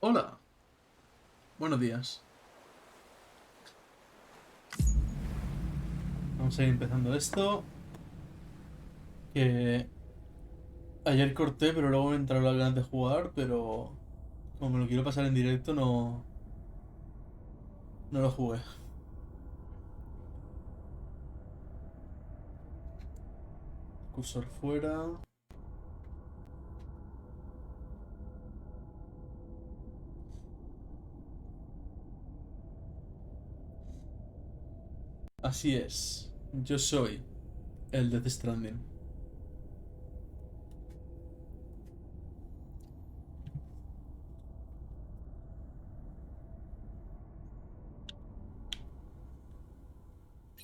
Hola, buenos días. Vamos a ir empezando esto. Que ayer corté, pero luego me entraron las ganas de jugar, pero como me lo quiero pasar en directo, no lo jugué. Cursor fuera. Así es. Yo soy el de Stranding.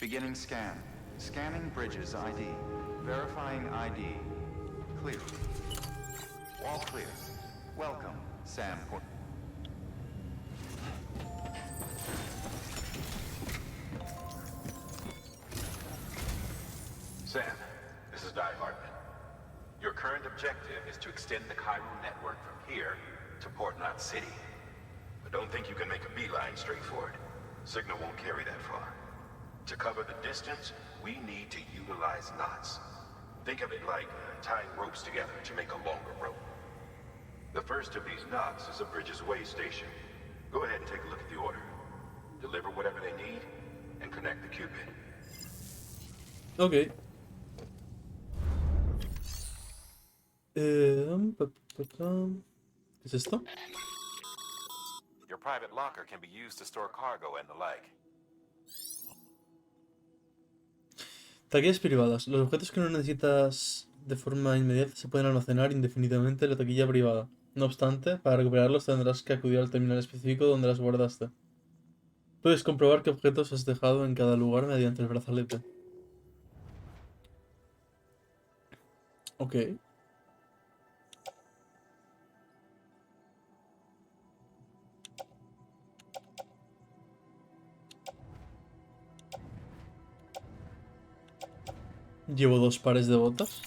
Beginning scan. Scanning bridges ID. Verifying ID. Clear. All clear. Welcome, Sam Port. Sam, this is Di Hartman. Your current objective is to extend the Cairo network from here to Port Knot City. But don't think you can make a beeline straight for it. Signal won't carry that far. To cover the distance, we need to utilize knots. Think of it like tying ropes together to make a longer rope. The first of these knots is a Bridges Way station. Go ahead and take a look at the order. Deliver whatever they need, and connect the Cupid. Ok. ¿Qué es esto? Your private locker can be used to store cargo and the like. Taquillas privadas. Los objetos que no necesitas de forma inmediata se pueden almacenar indefinidamente en la taquilla privada. No obstante, para recuperarlos tendrás que acudir al terminal específico donde las guardaste. Puedes comprobar qué objetos has dejado en cada lugar mediante el brazalete. Ok. Llevo 2 pares de botas.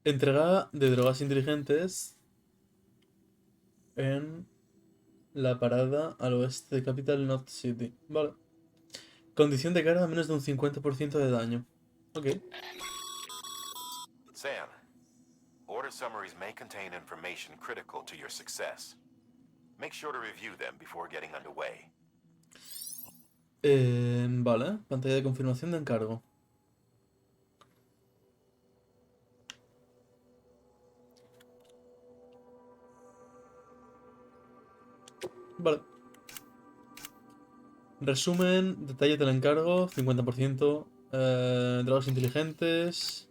Entrega de drogas inteligentes en la parada al oeste de Capital Knot City. Vale. Condición de carga menos de un 50% de daño. Ok. Sam, order summaries may contain information critical to your success. Make sure to review them before getting underway. Vale. Pantalla de confirmación de encargo. Vale. Resumen, detalles del encargo, 50%. Drogas inteligentes.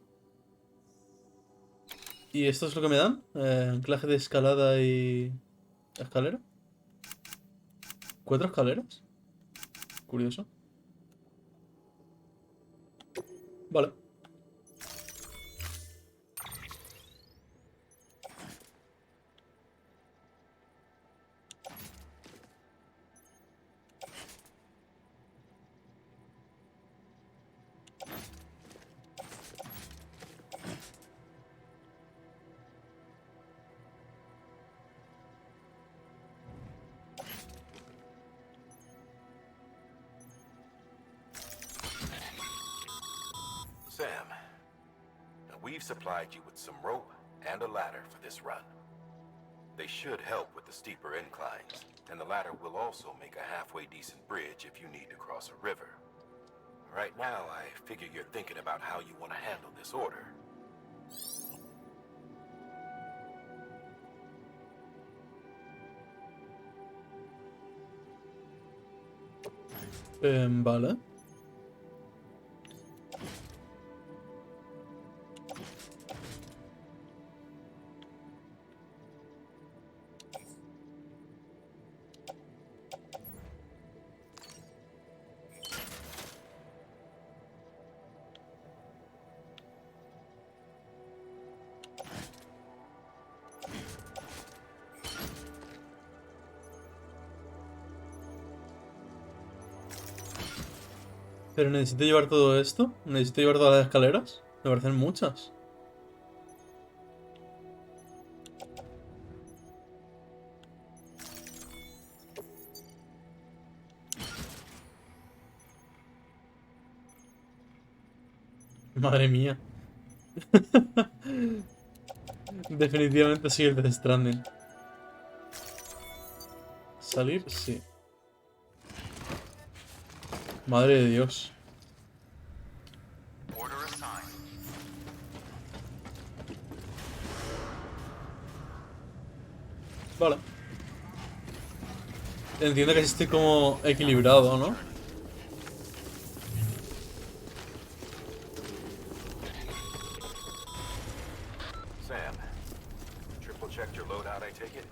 ¿Y esto es lo que me dan? Anclaje de escalada y... ¿Escalera? ¿4 escaleras? Curioso. Vale. Sam, we've supplied you with some rope and a ladder for this run. They should help with the steeper inclines, and the ladder will also make a halfway decent bridge if you need to cross a river. Right now, I figure you're thinking about how you want to handle this order. Vale. Pero necesito llevar todo esto. Necesito llevar todas las escaleras. Me parecen muchas. Madre mía. Definitivamente sí el de Stranding. ¿Salir? Sí. Madre de Dios. Order assigned. Vale. Entiendo que estoy como equilibrado, ¿no? Sam, triple checked your loadout, I take it?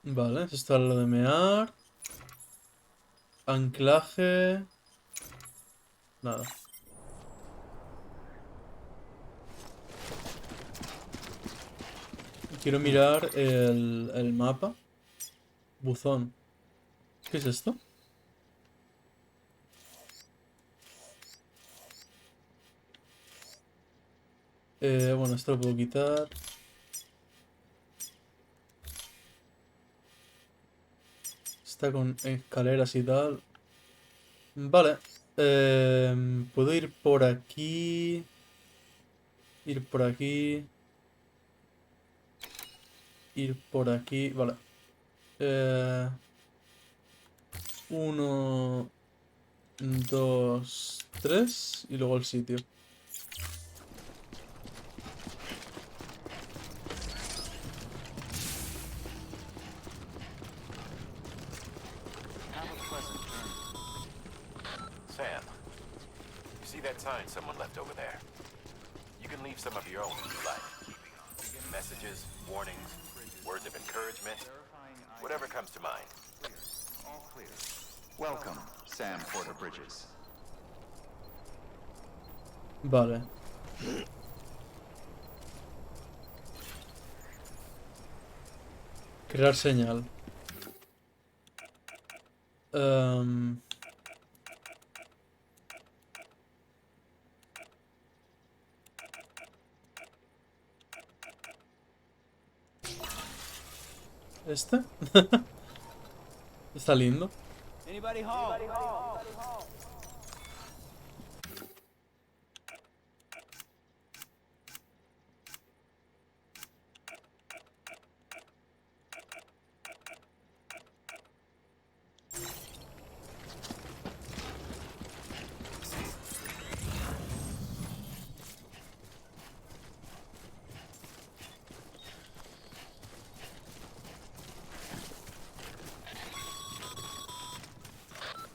Vale, eso está lo de mear. Anclaje. Nada. Quiero mirar el mapa. Buzón. ¿Qué es esto? Bueno, esto lo puedo quitar. Está con escaleras y tal. Vale. Puedo ir por aquí. Ir por aquí. Ir por aquí. Vale. Uno, dos, tres. Y luego el sitio. Have a pleasant journey. Sam, you see that sign someone left over there? You can leave some of your own if you like. Messages, warnings, words of encouragement, Verifying ID. whatever comes to mind. Clear. All clear. Welcome, Sam Porter Bridges. Vale. Crear señal. ¿Este? Está lindo. Anybody home?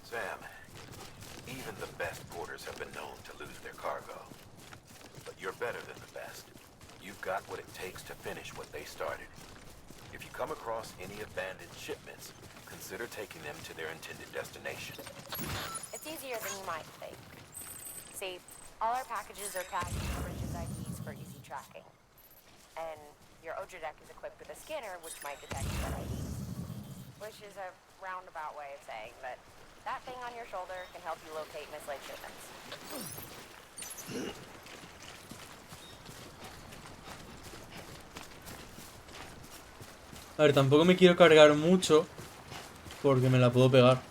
Sam, even the best porters have been known to lose their cargo. But you're better than the best. You've got what it takes to finish what they started. If you come across any abandoned shipments, consider taking them to their intended destination. It's easier than you might think. See, all our packages are tagged with Bridges IDs for easy tracking. And your Oja deck is equipped with a scanner which might detect said IDs. Which is a roundabout way of saying that that thing on your shoulder can help you locate mislaid shipments. A ver, tampoco me quiero cargar mucho porque me la puedo pegar.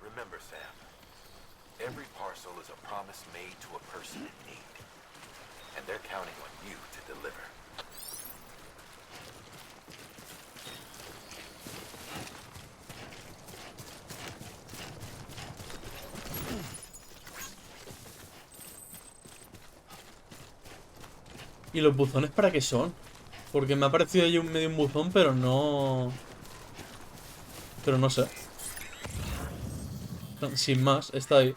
Remember, Sam, every parcel is a promise made to a person in need. And they're counting on you to deliver. ¿Y los buzones para qué son? Porque me ha parecido ahí medio un buzón, pero no... Pero no sé. Sin más, está ahí.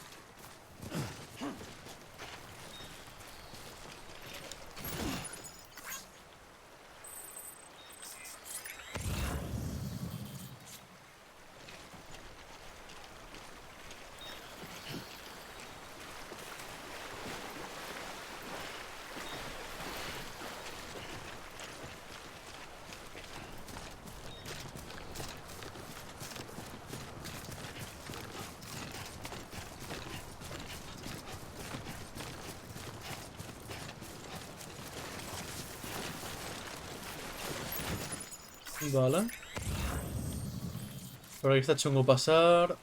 Vale. Por aquí está chungo pasar.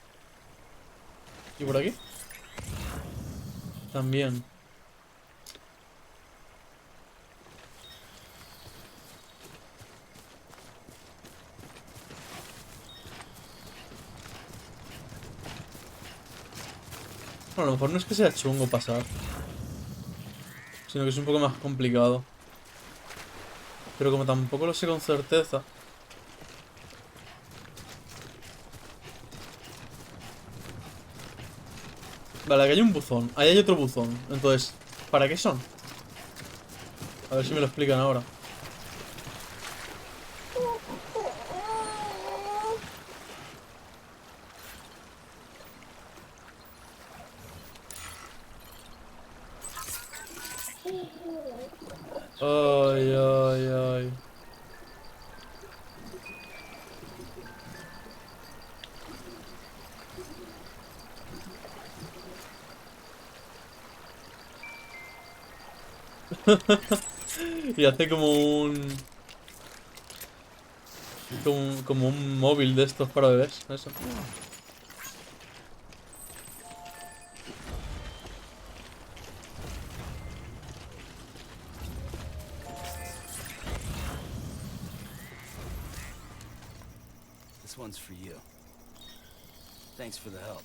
¿Y por aquí? También. Bueno, a lo mejor no es que sea chungo pasar, sino que es un poco más complicado. Pero como tampoco lo sé con certeza. Vale, aquí hay un buzón. Ahí hay otro buzón. Entonces, ¿para qué son? A ver si me lo explican ahora. Ay, ay, ay. Y hace como un... Como un móvil de estos para bebés. Eso. This one's for you. Thanks for the help.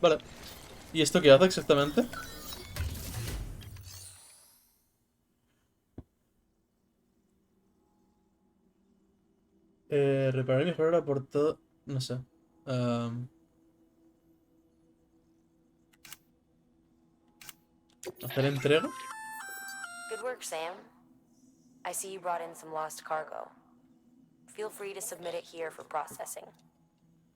Vale. ¿Y esto qué hace exactamente? Reparar y mejorar por todo... No sé. Am, ¿Hacer entrega? Good work, Sam. I see you brought in some lost cargo. Feel free to submit it here for processing.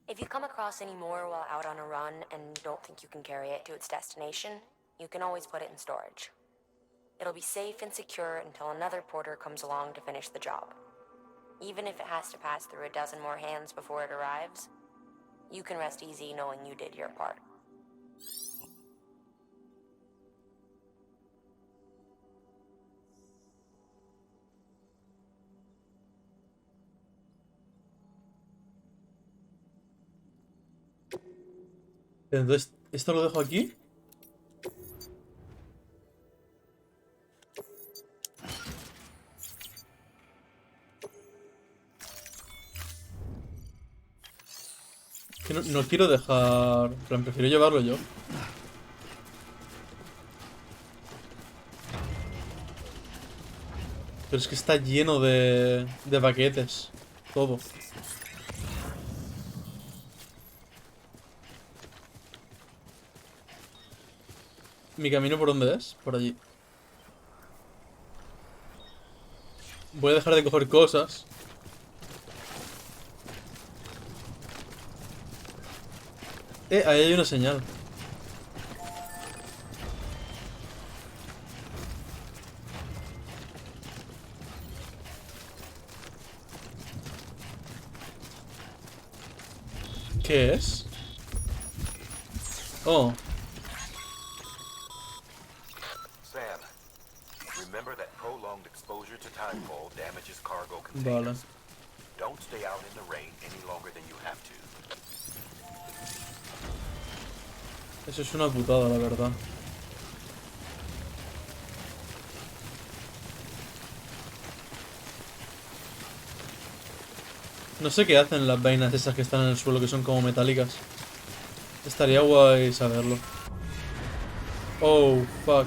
If you come across any more while out on a run and don't think you can carry it to its destination, you can always put it in storage. It'll be safe and secure until another porter comes along to finish the job. Even if it has to pass through a dozen more hands before it arrives, you can rest easy knowing you did your part. Entonces, ¿esto lo dejo aquí? Que no quiero dejar... En plan, prefiero llevarlo yo. Pero es que está lleno de paquetes. Todo. ¿Mi camino por dónde es? Por allí. Voy a dejar de coger cosas. Ahí hay una señal. ¿Qué es? Oh, Sam, remember that prolonged exposure to timefall damages cargo vale. containers. Don't stay out in the rain any longer than you have to. Eso es una putada, la verdad. No sé qué hacen las vainas esas que están en el suelo, que son como metálicas. Estaría guay saberlo. Oh, fuck.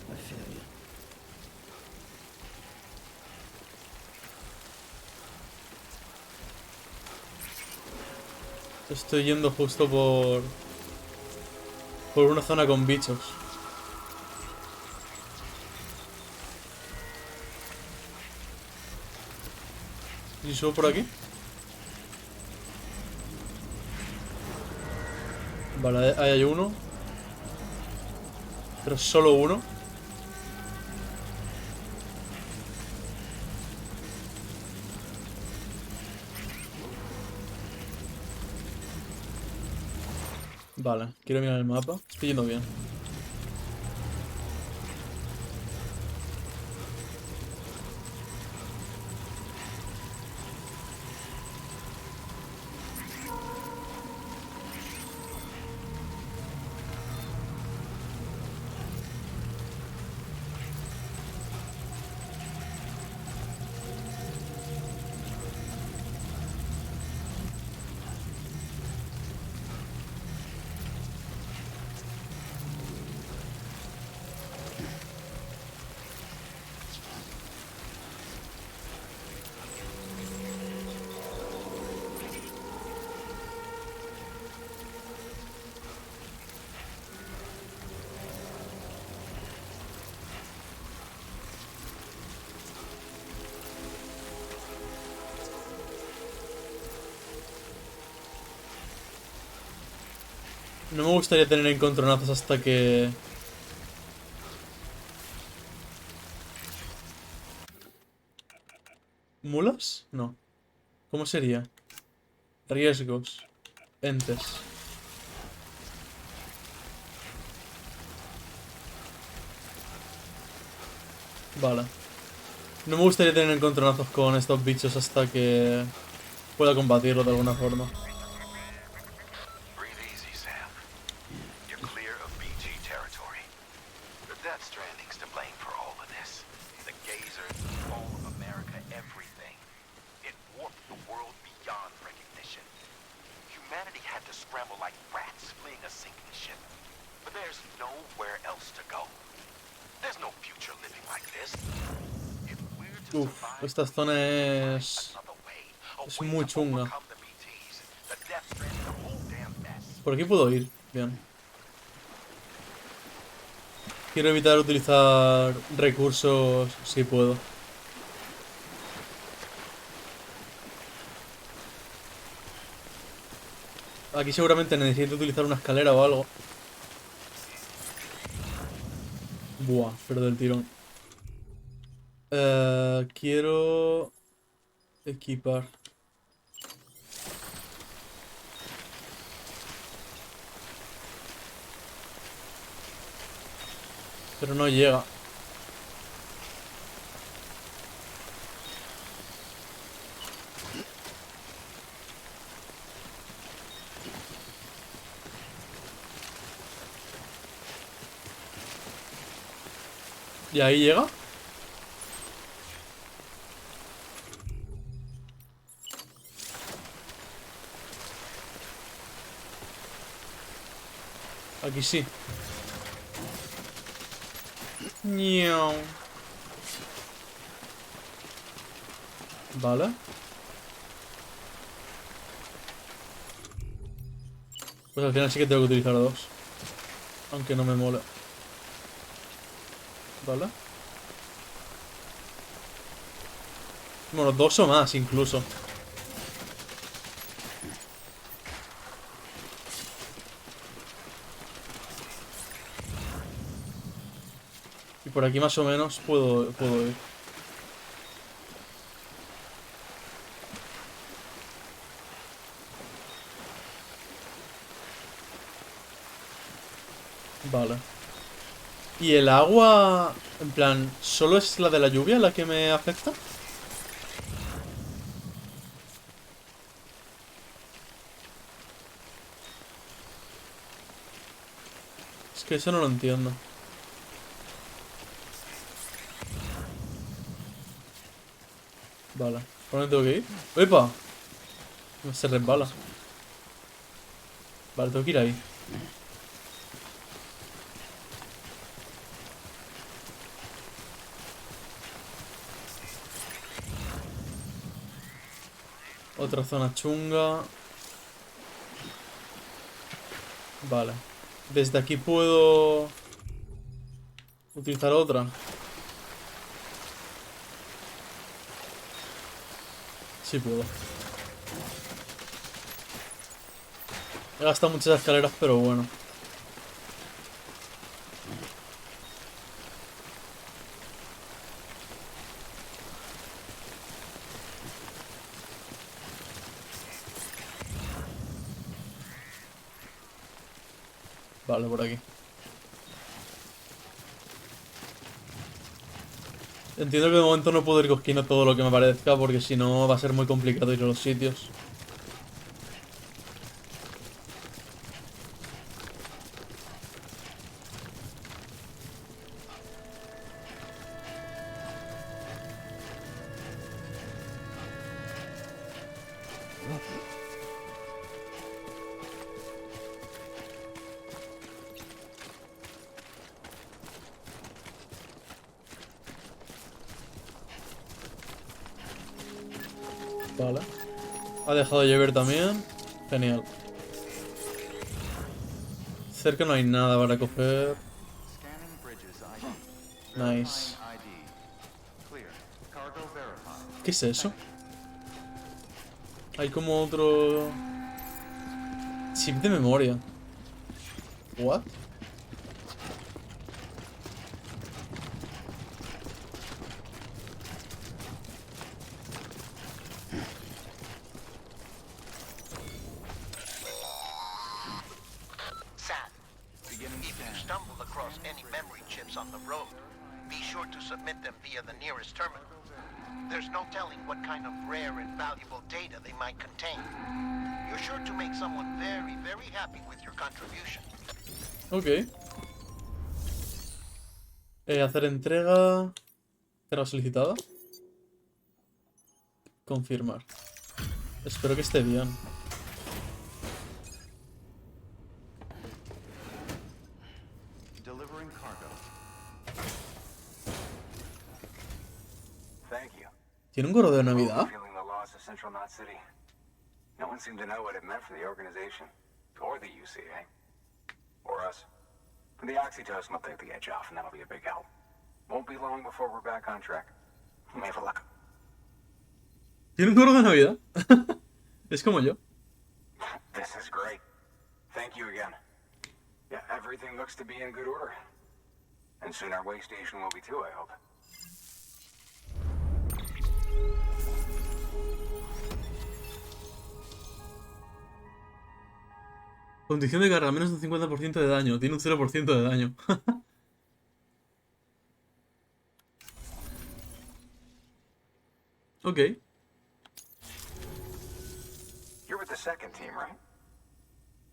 I feel you. Estoy yendo justo por una zona con bichos. ¿Y subo por aquí? Vale, ahí hay uno. Pero solo uno. Vale, quiero mirar el mapa. Estoy yendo bien. No me gustaría tener encontronazos hasta que... ¿Mulas? No. ¿Cómo sería? Riesgos. Entes. Vale. No me gustaría tener encontronazos con estos bichos hasta que pueda combatirlo de alguna forma. Breathe easy, Sam. You're clear of BG territory. But that Stranding's to blame for all of this. The gazers, all of America, everything. It warped the world beyond recognition. Humanity had to scramble like rats fleeing a sinking ship. But there's nowhere else to go. There's no future living like this. If we're to Uf, survive, esta zona es... another way, a Es way muy to chunga. overcome the BTs, the Death Stranding, the whole damn mess. Por aquí puedo ir. Bien. Quiero evitar utilizar recursos si puedo. Aquí seguramente necesito utilizar una escalera o algo. Buah, pero del tirón. Quiero equipar. Pero no llega. ¿Y ahí llega? Aquí sí. Ñau. Vale. Pues al final sí que tengo que utilizar dos. Aunque no me mola. Vale. Bueno, dos o más incluso. Y por aquí más o menos puedo ir. Vale. ¿Y el agua, en plan, solo es la de la lluvia la que me afecta? Es que eso no lo entiendo. Vale. ¿Por dónde tengo que ir? ¡Epa! Se resbala. Vale, tengo que ir ahí. Otra zona chunga. Vale. Desde aquí puedo utilizar otra. Sí puedo. He gastado muchas escaleras, pero bueno. Vale, por aquí. Entiendo que de momento no puedo ir cogiendo todo lo que me parezca, porque si no va a ser muy complicado ir a los sitios. Vale. Ha dejado de llover también. Genial. Cerca no hay nada para coger. Scanning bridges ID. Nice. Verifying ID. Clear. Cargo verified. ¿Qué es eso? Hay como otro... chip de memoria. ¿What? Sam, Beginning if you scan. stumble across any memory chips on the road, be sure to submit them via the nearest terminal. There's no telling what kind of rare and valuable data they might contain. You're sure to make someone very, very happy with your contribution. Ok. Hacer entrega... Entrega solicitada. Confirmar. Espero que esté bien. Delivering cargo. Thank you. ¿Tiene un gorro de Navidad? Feeling the loss of Central Knot City. No one seemed to know what it meant for the organization, or the UCA, or us. The Oxytocin will take the edge off, and that'll be a big help. Won't be long before we're back on track. You may have a look. ¿Tiene un gorro de Navidad? Es como yo. This is great. Thank you again. Yeah, everything looks to be in good order. And soon our way station will be too, I hope. Condición de carga, menos de un 50% de daño. Tiene un 0% de daño. Ok. You're with the second team, right?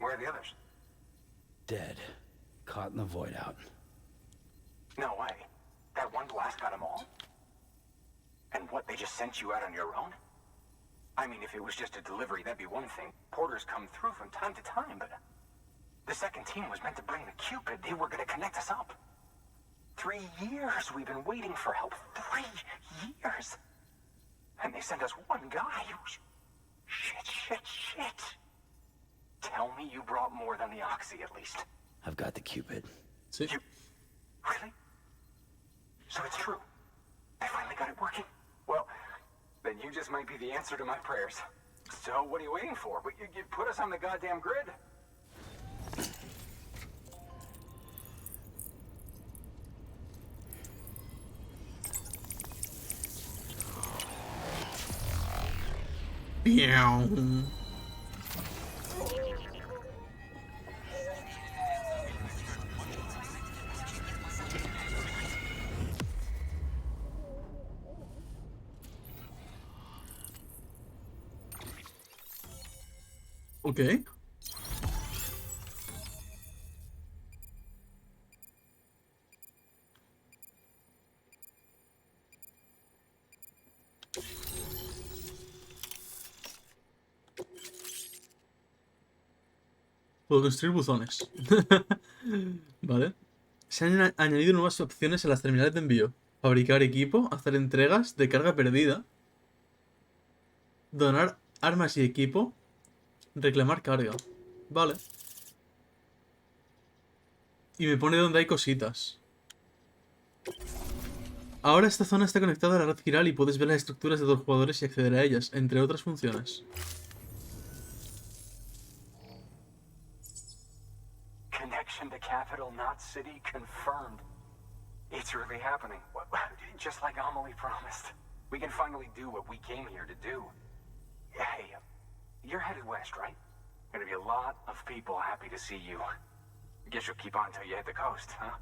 Where are the others? Dead. Caught in the void out. No way. That one blast got them all? And what, they just sent you out on your own? I mean, if it was just a delivery, that'd be one thing. Porters come through from time to time, but... The second team was meant to bring the Cupid. They were gonna connect us up. 3 years we've been waiting for help. 3 years! And they sent us one guy. Shit. Tell me you brought more than the Oxy, at least. I've got the Cupid. Sí. You... Really? So it's true. They finally got it working. Well, then you just might be the answer to my prayers. So what are you waiting for? But you put us on the goddamn grid. Piau. Ok. Puedo construir buzones. Vale. Se han añadido nuevas opciones en las terminales de envío. Fabricar equipo, hacer entregas de carga perdida, donar armas y equipo, reclamar carga. Vale. Y me pone donde hay cositas. Ahora esta zona está conectada a la red giral y puedes ver las estructuras de dos jugadores y acceder a ellas, entre otras funciones. Capital Knot City confirmed. It's really happening. Just like Amelie promised. We can finally do what we came here to do. Hey, you're headed west, right? Gonna be a lot of people happy to see you. Guess you'll keep on till you hit the coast, huh?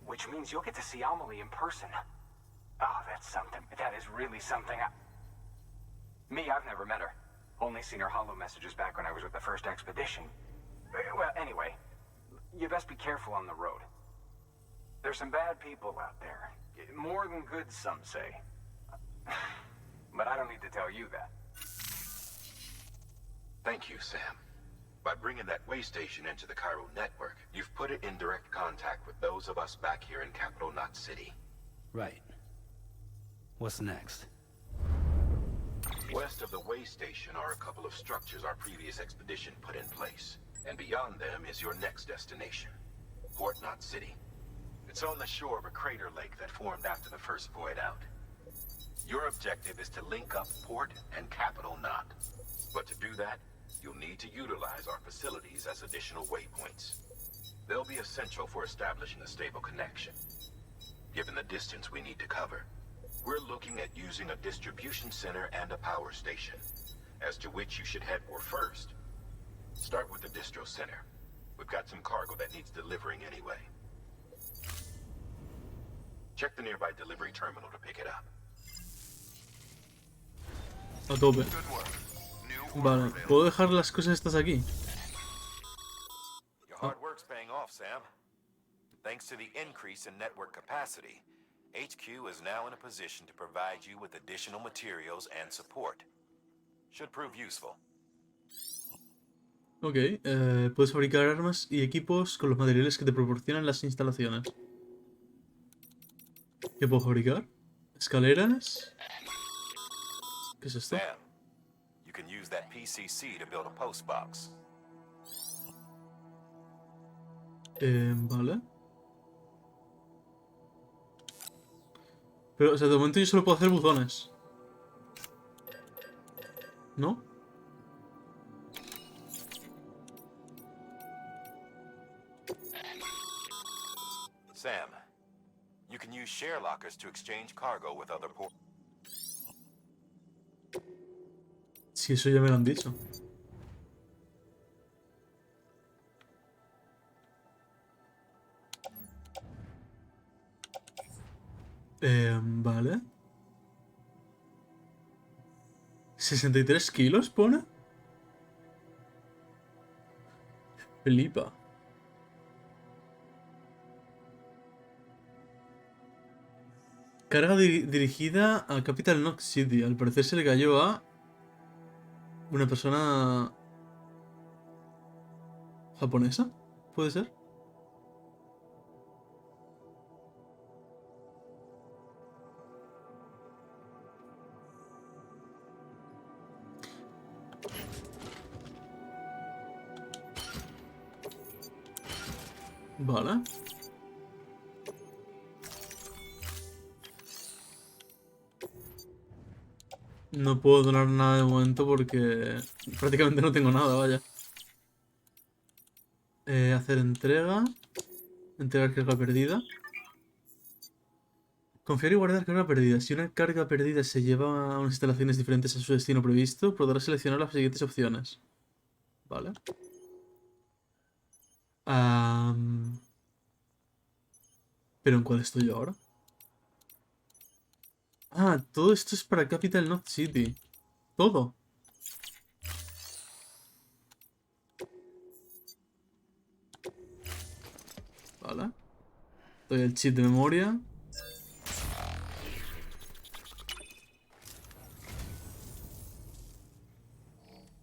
Which means you'll get to see Amelie in person. Oh, that's something. That is really something. Me, I've never met her. Only seen her holo messages back when I was with the first expedition. Well, anyway, you best be careful on the road. There's some bad people out there. More than good, some say. But I don't need to tell you that. Thank you, Sam. By bringing that way station into the Cairo network, you've put it in direct contact with those of us back here in Capital Knot City. Right. What's next? West of the way station are a couple of structures our previous expedition put in place. And beyond them is your next destination, Port Knot City. It's on the shore of a crater lake that formed after the first void out. Your objective is to link up Port and Capital Knot. But to do that, you'll need to utilize our facilities as additional waypoints. They'll be essential for establishing a stable connection. Given the distance we need to cover, we're looking at using a distribution center and a power station, as to which you should head for first. Start with the distro center. We've got some cargo that needs delivering anyway. Check the nearby delivery terminal to pick it up. A tope. Good work. New order Vale, available. ¿puedo dejar las cosas estas aquí? Your hard work's paying off, Sam. Thanks to the increase in network capacity, HQ is now in a position to provide you with additional materials and support. Should prove useful. Ok, puedes fabricar armas y equipos con los materiales que te proporcionan las instalaciones. ¿Qué puedo fabricar? Escaleras. ¿Qué es esto? Sam, you can use that PCC to build a post box. Vale. Pero, o sea, de momento yo solo puedo hacer buzones. ¿No? Sam, you can use share lockers to exchange cargo with other port. Si eso ya me lo han dicho. Vale. 63 kilos pone. Flipa. Carga dirigida a Capital Knox City. Al parecer se le cayó a una persona japonesa. ¿Puede ser? Vale. No puedo donar nada de momento porque prácticamente no tengo nada, vaya. Hacer entrega. Entregar carga perdida. Confiar y guardar carga perdida. Si una carga perdida se lleva a unas instalaciones diferentes a su destino previsto, podrás seleccionar las siguientes opciones. Vale. ¿Pero en cuál estoy yo ahora? Ah, todo esto es para Capital Knot City. Todo. Vale. Doy el chip de memoria.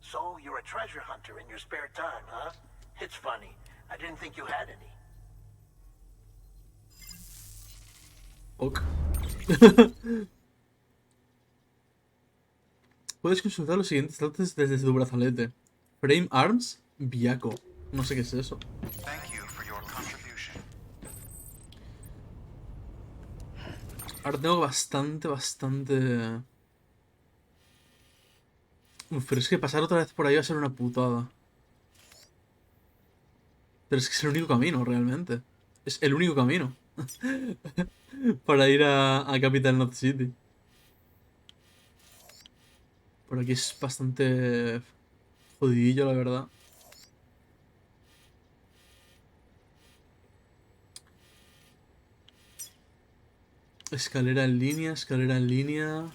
So, you're a treasure hunter in your spare time, huh? It's funny. I didn't think you had any. Ok. Puedes consultar los siguientes datos desde tu brazalete. Frame Arms, Viaco. No sé qué es eso. Thank you for your contribution. Ahora tengo bastante... Uf, pero es que pasar otra vez por ahí va a ser una putada. Pero es que es el único camino, realmente. Es el único camino. Para ir a Capital Knot City. Por aquí es bastante jodidillo, la verdad. Escalera en línea, escalera en línea.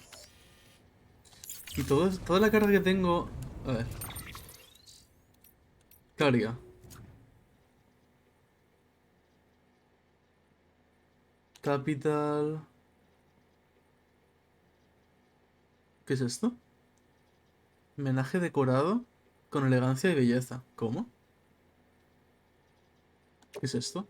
Y toda la carga que tengo... A ver. Carga. Capital... ¿Qué es esto? Menaje decorado con elegancia y belleza. ¿Cómo? ¿Qué es esto?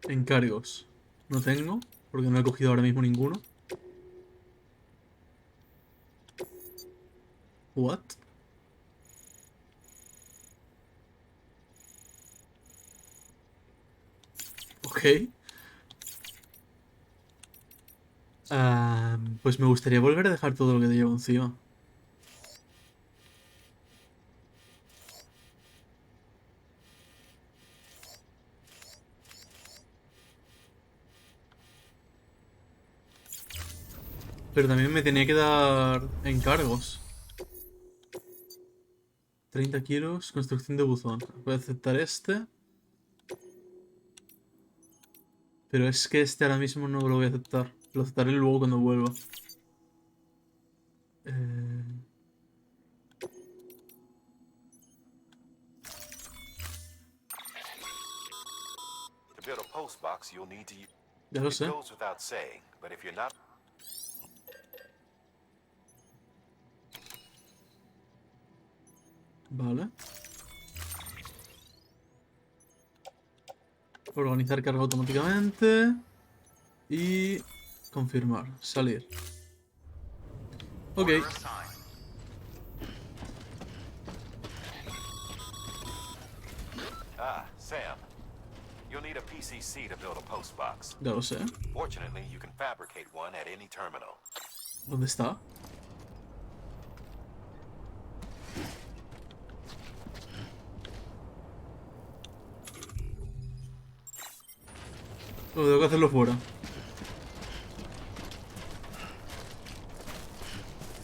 Encargos. No tengo, porque no he cogido ahora mismo ninguno. What? Ok. Pues me gustaría volver a dejar todo lo que te llevo encima. Pero también me tenía que dar encargos. 30 kilos, construcción de buzón. Voy a aceptar este. Pero es que este ahora mismo no lo voy a aceptar. Lo aceptaré luego cuando vuelva. Eh, To build a post box, you'll need to use... ya lo It sé. goes without saying, but if you're not... Vale. Organizar carga automáticamente. Y confirmar. Salir. Ok. Order assigned. Ah, Sam. You'll need a PCC to build a post box. Ya lo sé. Fortunately, you can fabricate one at any terminal. ¿Dónde está? O tengo que hacerlo fuera.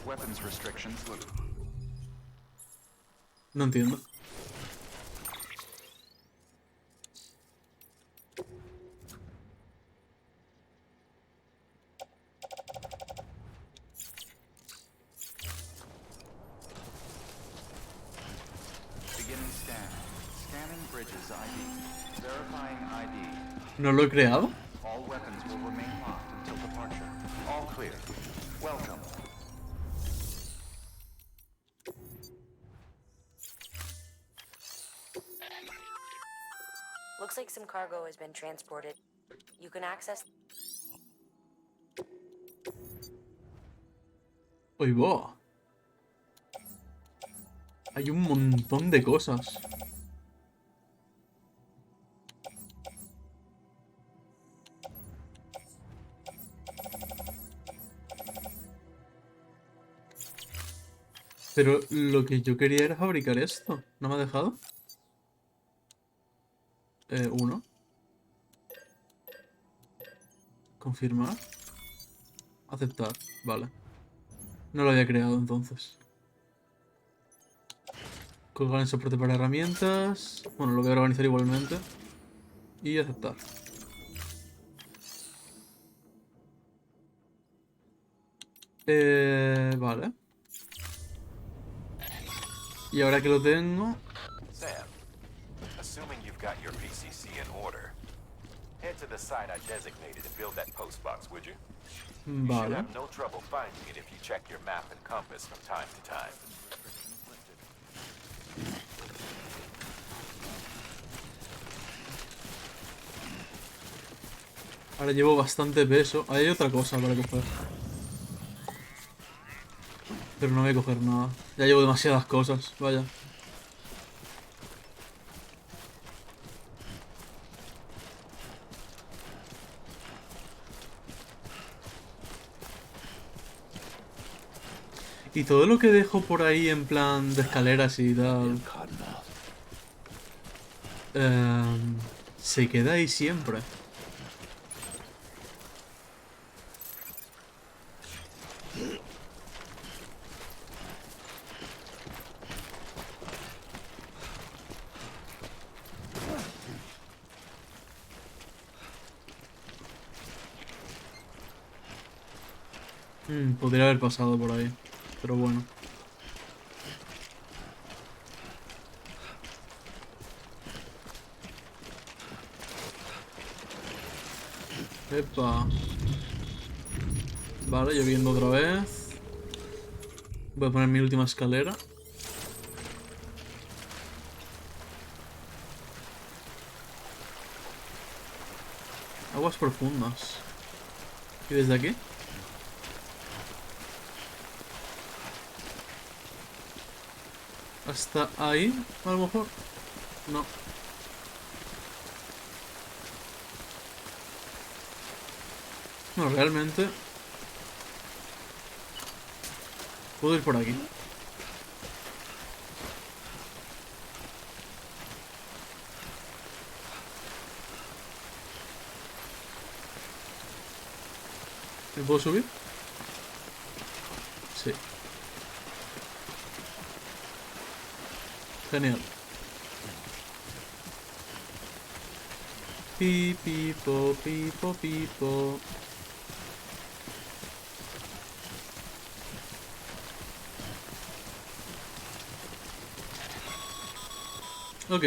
Weapons restrictions. No entiendo. Beginning scan. Scanning bridges ID. Verifying ID. ¿No lo he creado? All weapons will remain locked until departure. All clear. Welcome. Looks like some cargo has been transported. You can access... Uy, va. Hay un montón de cosas. Pero lo que yo quería era fabricar esto. ¿No me ha dejado? Uno. Confirmar. Aceptar. Vale. No lo había creado entonces. Colgar en soporte para herramientas. Bueno, lo voy a organizar igualmente. Y aceptar. Vale. Y ahora que lo tengo... Sam, assuming you've got your PCC in order, head to the site I designated and build that post box, would you? You should Vale. have no trouble finding it if you check your map and compass from time to time. Ahora llevo bastante peso. Ahí hay otra cosa para coger. Pero no voy a coger nada. Ya llevo demasiadas cosas. Vaya. Y todo lo que dejo por ahí en plan de escaleras y tal, se queda ahí siempre. Podría haber pasado por ahí, pero bueno. Epa. Vale, lloviendo otra vez. Voy a poner mi última escalera. Aguas profundas. ¿Y desde aquí? ¿Hasta ahí? A lo mejor. No. No, realmente. Puedo ir por aquí. ¿Me puedo subir? Sí. Genial. Pipo, pipo, pipo. Ok,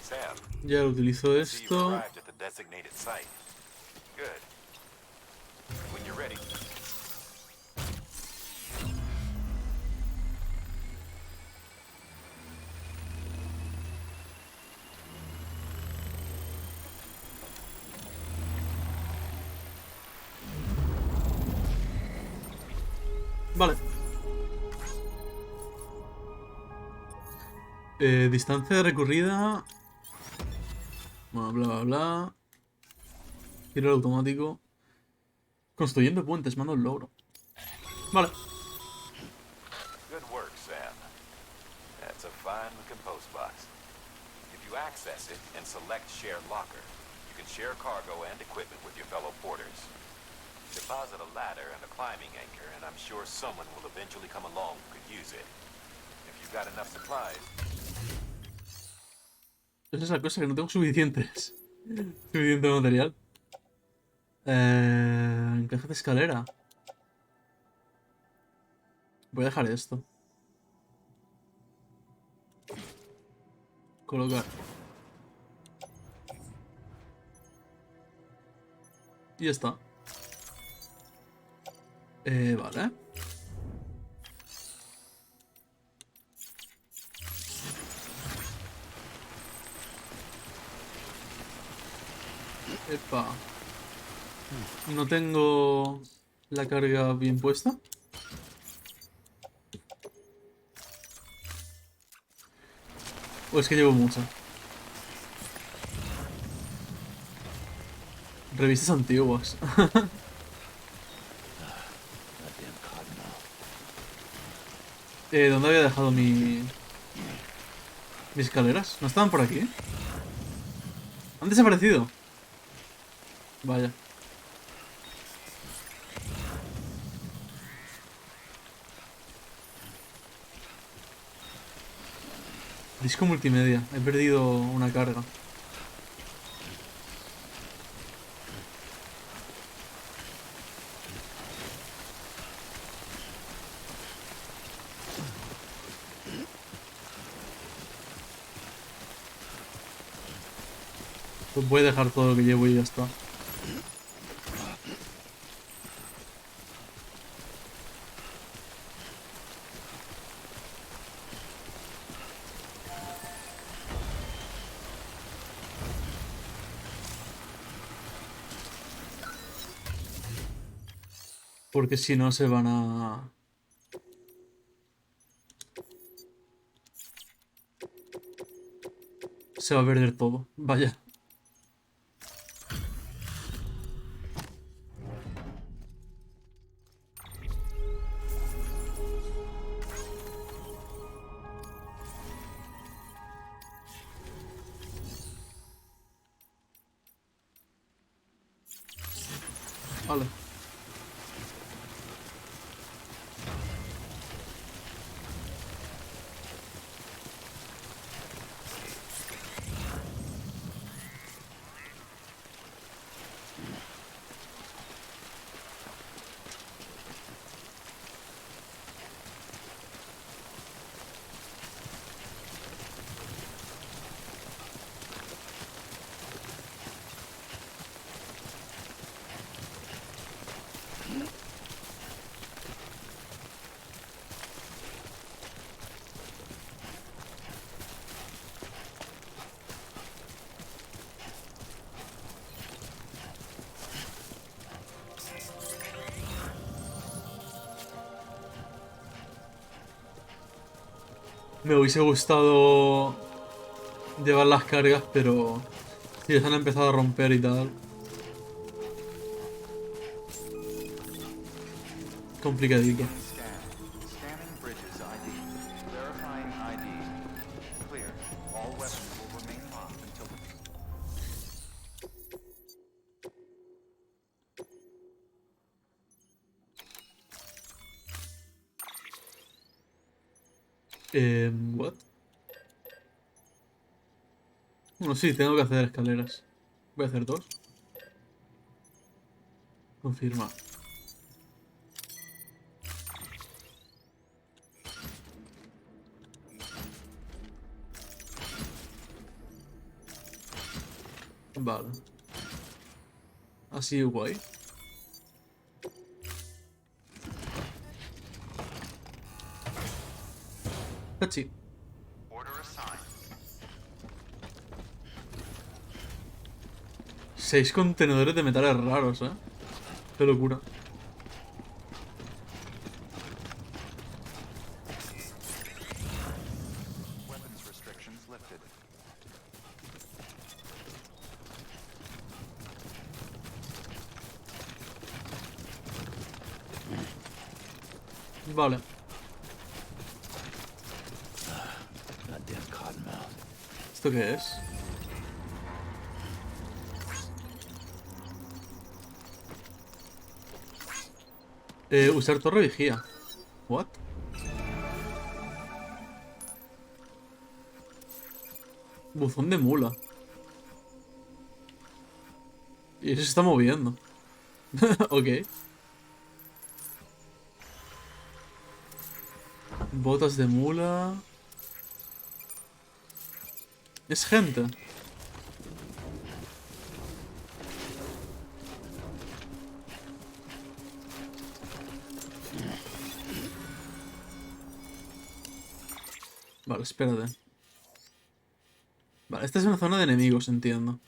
Sam, ya utilizo I see you've esto. arrived at the designated site. Good. When you're ready. Vale. Distancia recorrida. Bueno, bla, bla, bla. Tiro automático. Construyendo puentes, mando el logro. Vale. Good work, Sam. That's a fine-looking post box. If you access it and select Share Locker, you can share cargo and equipment with your fellow porters. Deposit a ladder and a climbing anchor, and I'm sure someone will eventually come along who could use it. If you've got enough supplies, Esa es la cosa, que no tengo suficientes. Suficiente material. Encaje de escalera. Voy a dejar esto. Colocar. Y ya está. Vale. Epa. No tengo la carga bien puesta. O es que llevo mucha. Revistas antiguas. ¿Dónde había dejado mis escaleras? ¿No estaban por aquí? ¿Han desaparecido? Vaya. Disco multimedia. He perdido una carga. Pues voy a dejar todo lo que llevo y ya está. Porque si no se van a... Se va a perder todo. Vaya. Vale. Me hubiese gustado llevar las cargas, pero si ya se han empezado a romper y tal. Complicadito. Scan. Scanning bridges ID. Verifying ID. Clear. All weapons will remain locked until the... What? Bueno, sí, tengo que hacer escaleras. Voy a hacer 2. Confirma. Vale. Así guay. Cachi. Order assigned. 6 contenedores de metales raros, Qué locura. Weapons restrictions lifted. Vale. Goddamn cottonmouth. ¿Esto qué es? Usar torre vigía. What? Buzón de mula. Y eso se está moviendo. Ok. Botas de mula. Es gente. Vale, espérate. Vale, esta es una zona de enemigos, entiendo.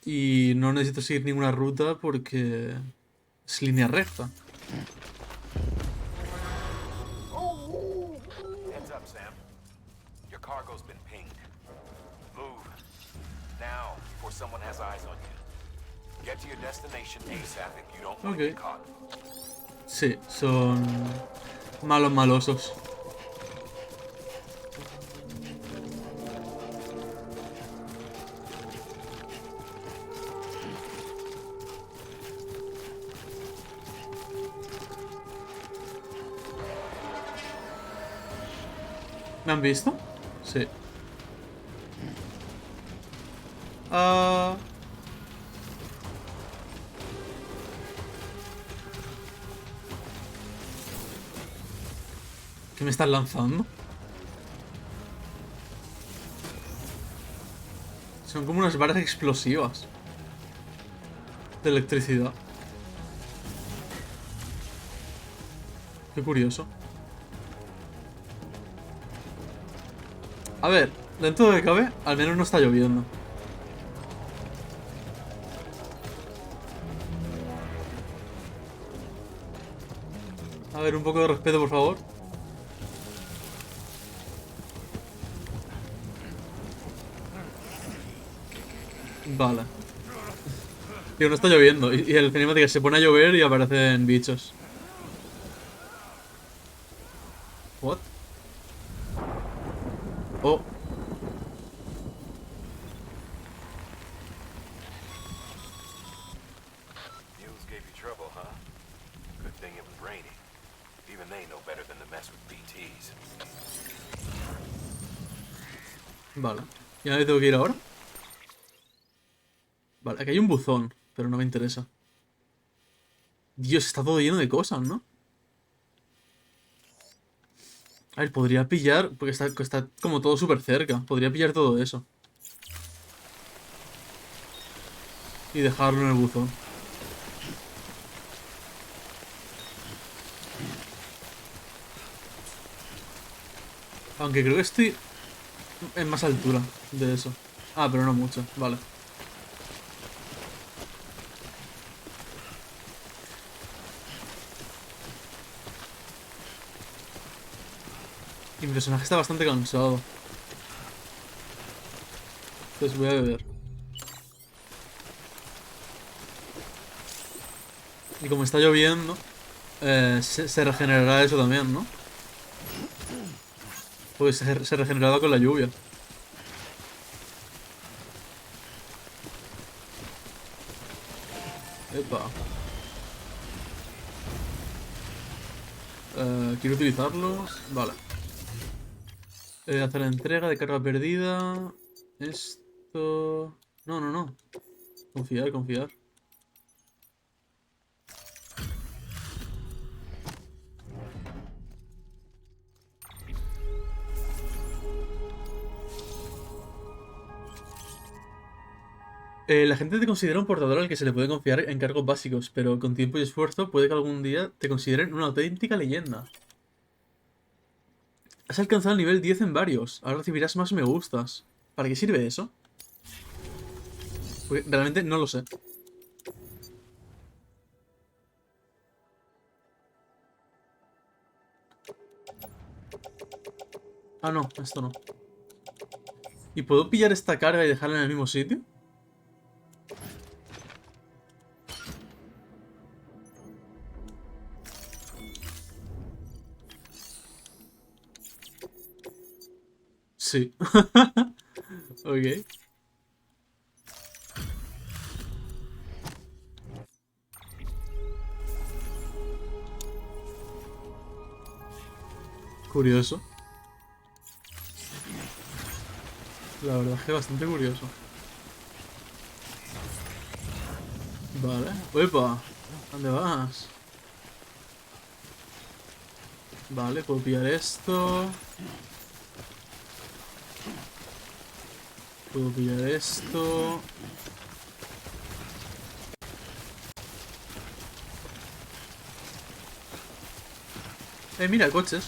Y no necesito seguir ninguna ruta porque es línea recta. Heads up, Sam. Your cargo's been pinged. Move. Now, before someone has eyes on you. Get to your destination ASAP if you don't want to Okay. get caught. Sí, son malos malosos. ¿Me han visto? Sí. Ah... ¿Qué me están lanzando? Son como unas varas explosivas de electricidad. Qué curioso. A ver, dentro de lo que cabe, al menos no está lloviendo. A ver, un poco de respeto, por favor. Vale. Tío, no está lloviendo. Y el cinemática se pone a llover y aparecen bichos. What? Oh. thing it was raining. Even they know better than to mess with BTs. Vale. ¿Y a dónde tengo que ir ahora? Vale, aquí hay un buzón, pero no me interesa. Dios, está todo lleno de cosas, ¿no? A ver, podría pillar, porque está como todo súper cerca. Podría pillar todo eso. Y dejarlo en el buzón. Aunque creo que estoy en más altura de eso. Ah, pero no mucho, vale. Y mi personaje está bastante cansado. Entonces voy a beber. Y como está lloviendo, se regenerará eso también, ¿no? Porque se regeneraba con la lluvia. Epa. Quiero utilizarlos. Vale. Hacer entrega de carga perdida. Esto... No, no, no. Confiar, confiar. La gente te considera un portador al que se le puede confiar en cargos básicos, pero con tiempo y esfuerzo puede que algún día te consideren una auténtica leyenda. Has alcanzado el nivel 10 en varios. Ahora recibirás más me gustas. ¿Para qué sirve eso? Porque realmente no lo sé. Ah, no, esto no. ¿Y puedo pillar esta carga y dejarla en el mismo sitio? Sí. Ok. Curioso. La verdad es que bastante curioso. Vale. ¡Uepa! ¿Dónde vas? Vale, puedo pillar esto. Puedo pillar esto. Mira, coches.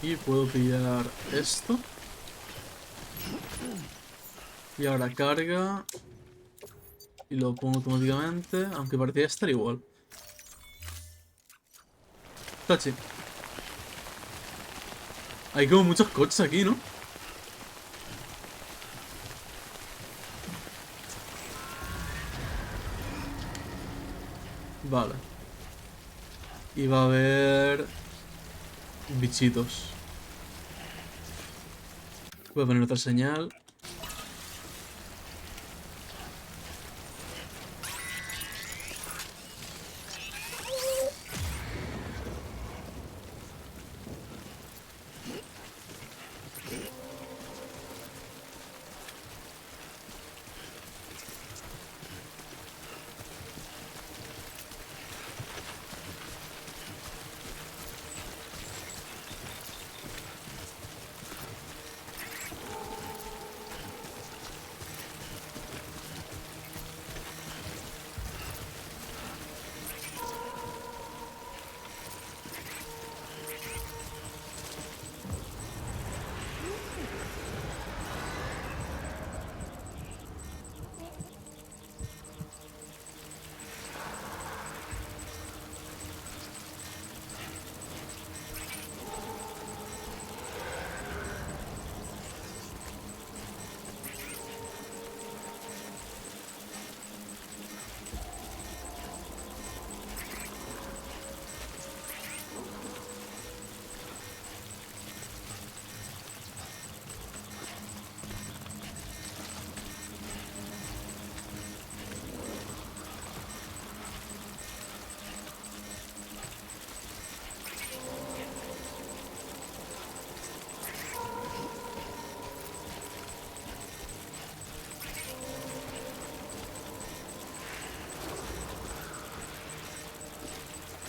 Y puedo pillar esto. Y ahora carga. Y lo pongo automáticamente. Aunque parecía estar igual. Tachi. Hay como muchos coches aquí, ¿no? Vale. Y va a haber... bichitos. Voy a poner otra señal.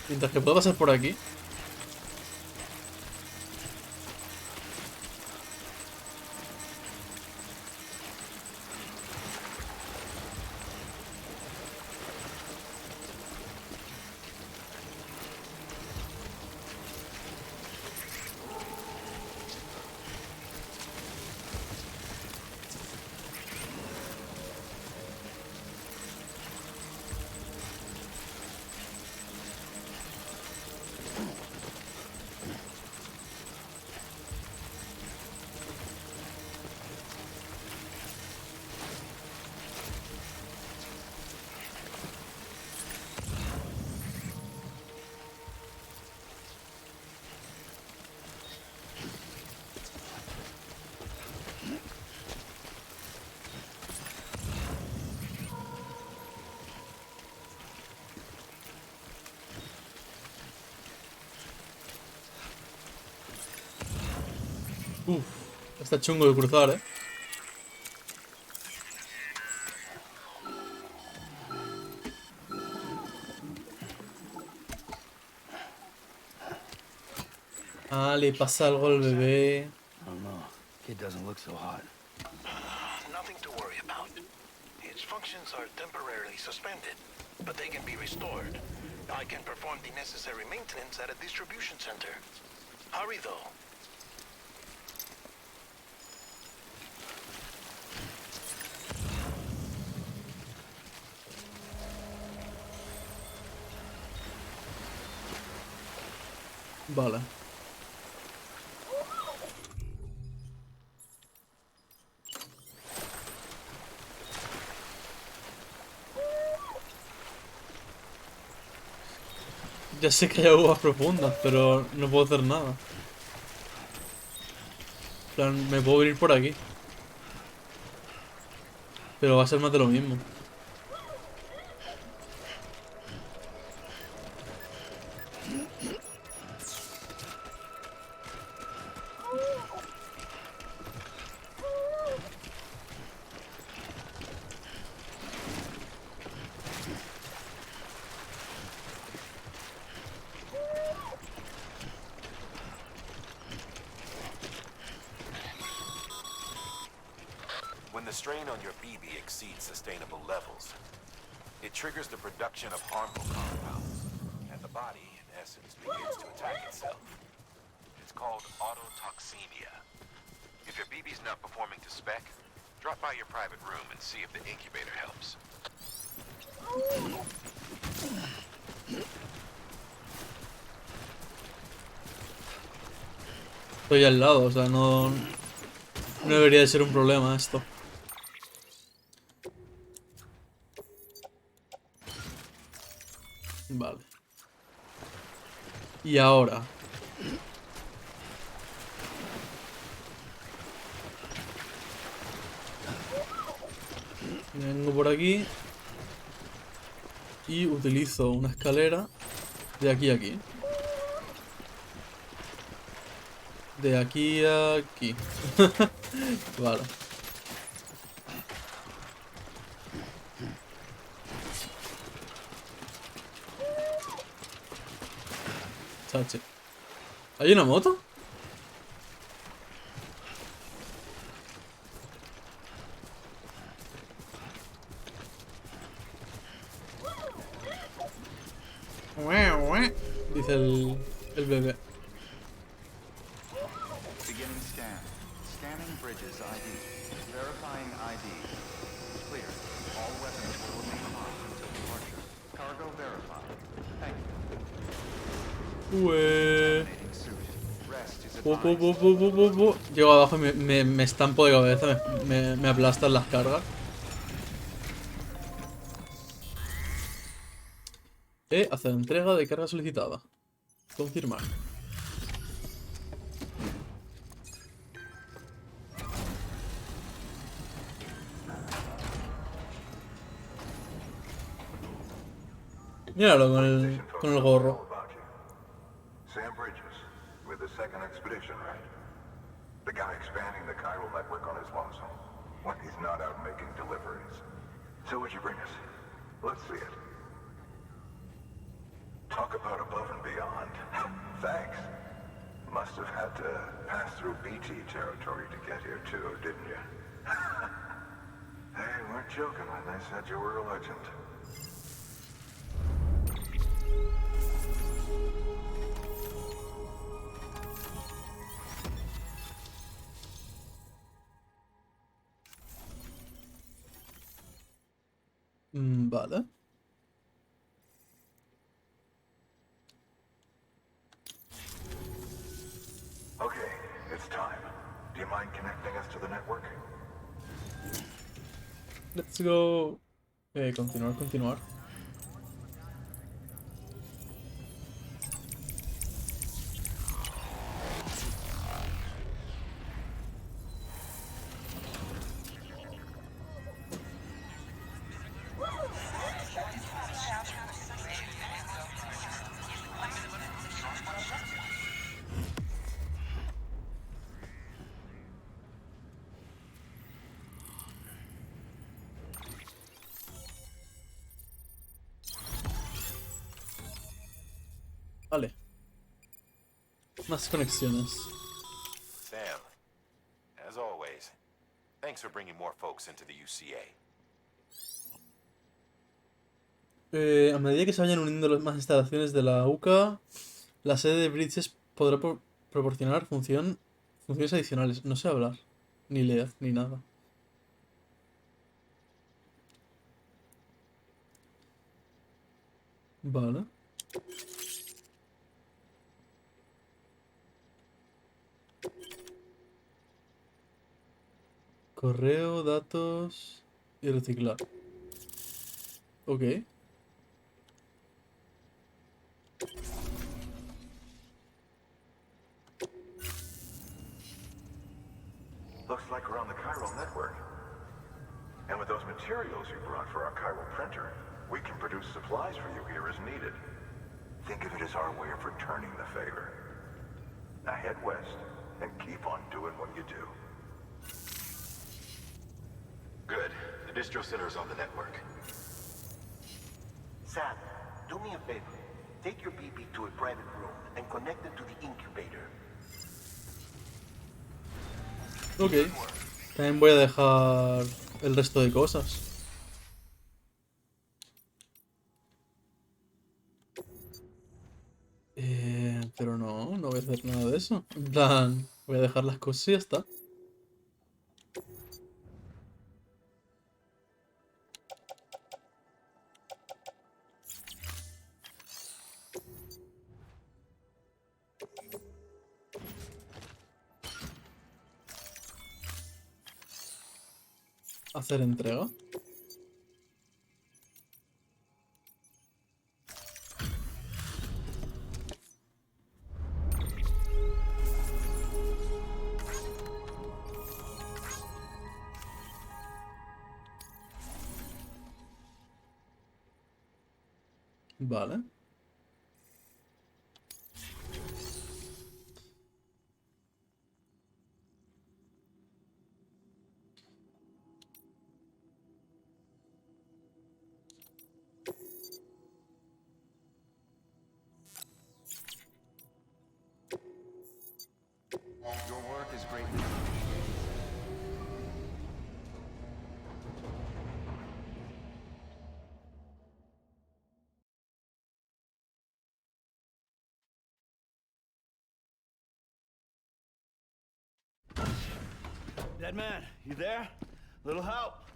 Mientras que puedo pasar por aquí. Uf, está chungo de cruzar, ¿eh? Ah, le pasa algo al bebé. I don't know. Kid doesn't look so hot. Nothing to worry about. His functions are temporarily suspended, but they can be restored. I can perform the necessary maintenance at a distribution center. Hurry, though. Vale. Ya sé que hay aguas profundas, pero no puedo hacer nada. En plan, me puedo venir por aquí. Pero va a ser más de lo mismo. When the strain on your BB exceeds sustainable levels, it triggers the production of harmful compounds, and the body, in essence, begins to attack itself. It's called autotoxemia. If your BB's not performing to spec, drop by your private room and see if the incubator helps. Estoy al lado, o sea, no debería de ser un problema esto. Vale. Y ahora. Vengo por aquí. Y utilizo una escalera de aquí a aquí. De aquí a aquí. Vale. Chache. ¿Hay una moto? Dice el bebé. Beginning scan. Scanning bridges ID. Verifying ID. Clear. All weapons will remain locked until departure. Cargo verified. Thank you. Terminating suit. Rest is advised. Llego abajo y me estampo de cabeza, me aplastan las cargas. Hacer entrega de carga solicitada. Confirmar. Míralo con el gorro. Sam Bridges, with the second expedition, right? The guy expanding the chiral network on his lonesome. When he's not out making deliveries. So what'd you bring us? Let's see it. Talk about above and beyond. Thanks. Must have had to pass through BT territory to get here too, didn't you? They weren't joking when they said you were a legend. Vale. Okay, it's time. Do you mind connecting us to the network? Let's go. Continuar. Vale. Más conexiones. Sam, as always, thanks for bringing more folks into the UCA. A medida que se vayan uniendo más instalaciones de la UCA, la sede de Bridges podrá proporcionar funciones adicionales. No sé hablar, ni leer, ni nada. Vale. Correo, datos y reciclar. Ok. Looks like we're on the chiral network. And with those materials you brought for our chiral printer, we can produce supplies for you here as needed. Think of it as our way of returning the favor. Now head west and keep on doing what you do. Good. The distro center is on the network. Sam, do me a favor. Take your BB to a private room and connect it to the incubator. Ok. También voy a dejar el resto de cosas. Pero no voy a hacer nada de eso. En plan, voy a dejar las cosas y ya está. Hacer entrega. Vale. Your work is greatly appreciated. Dead man, you there? Little help?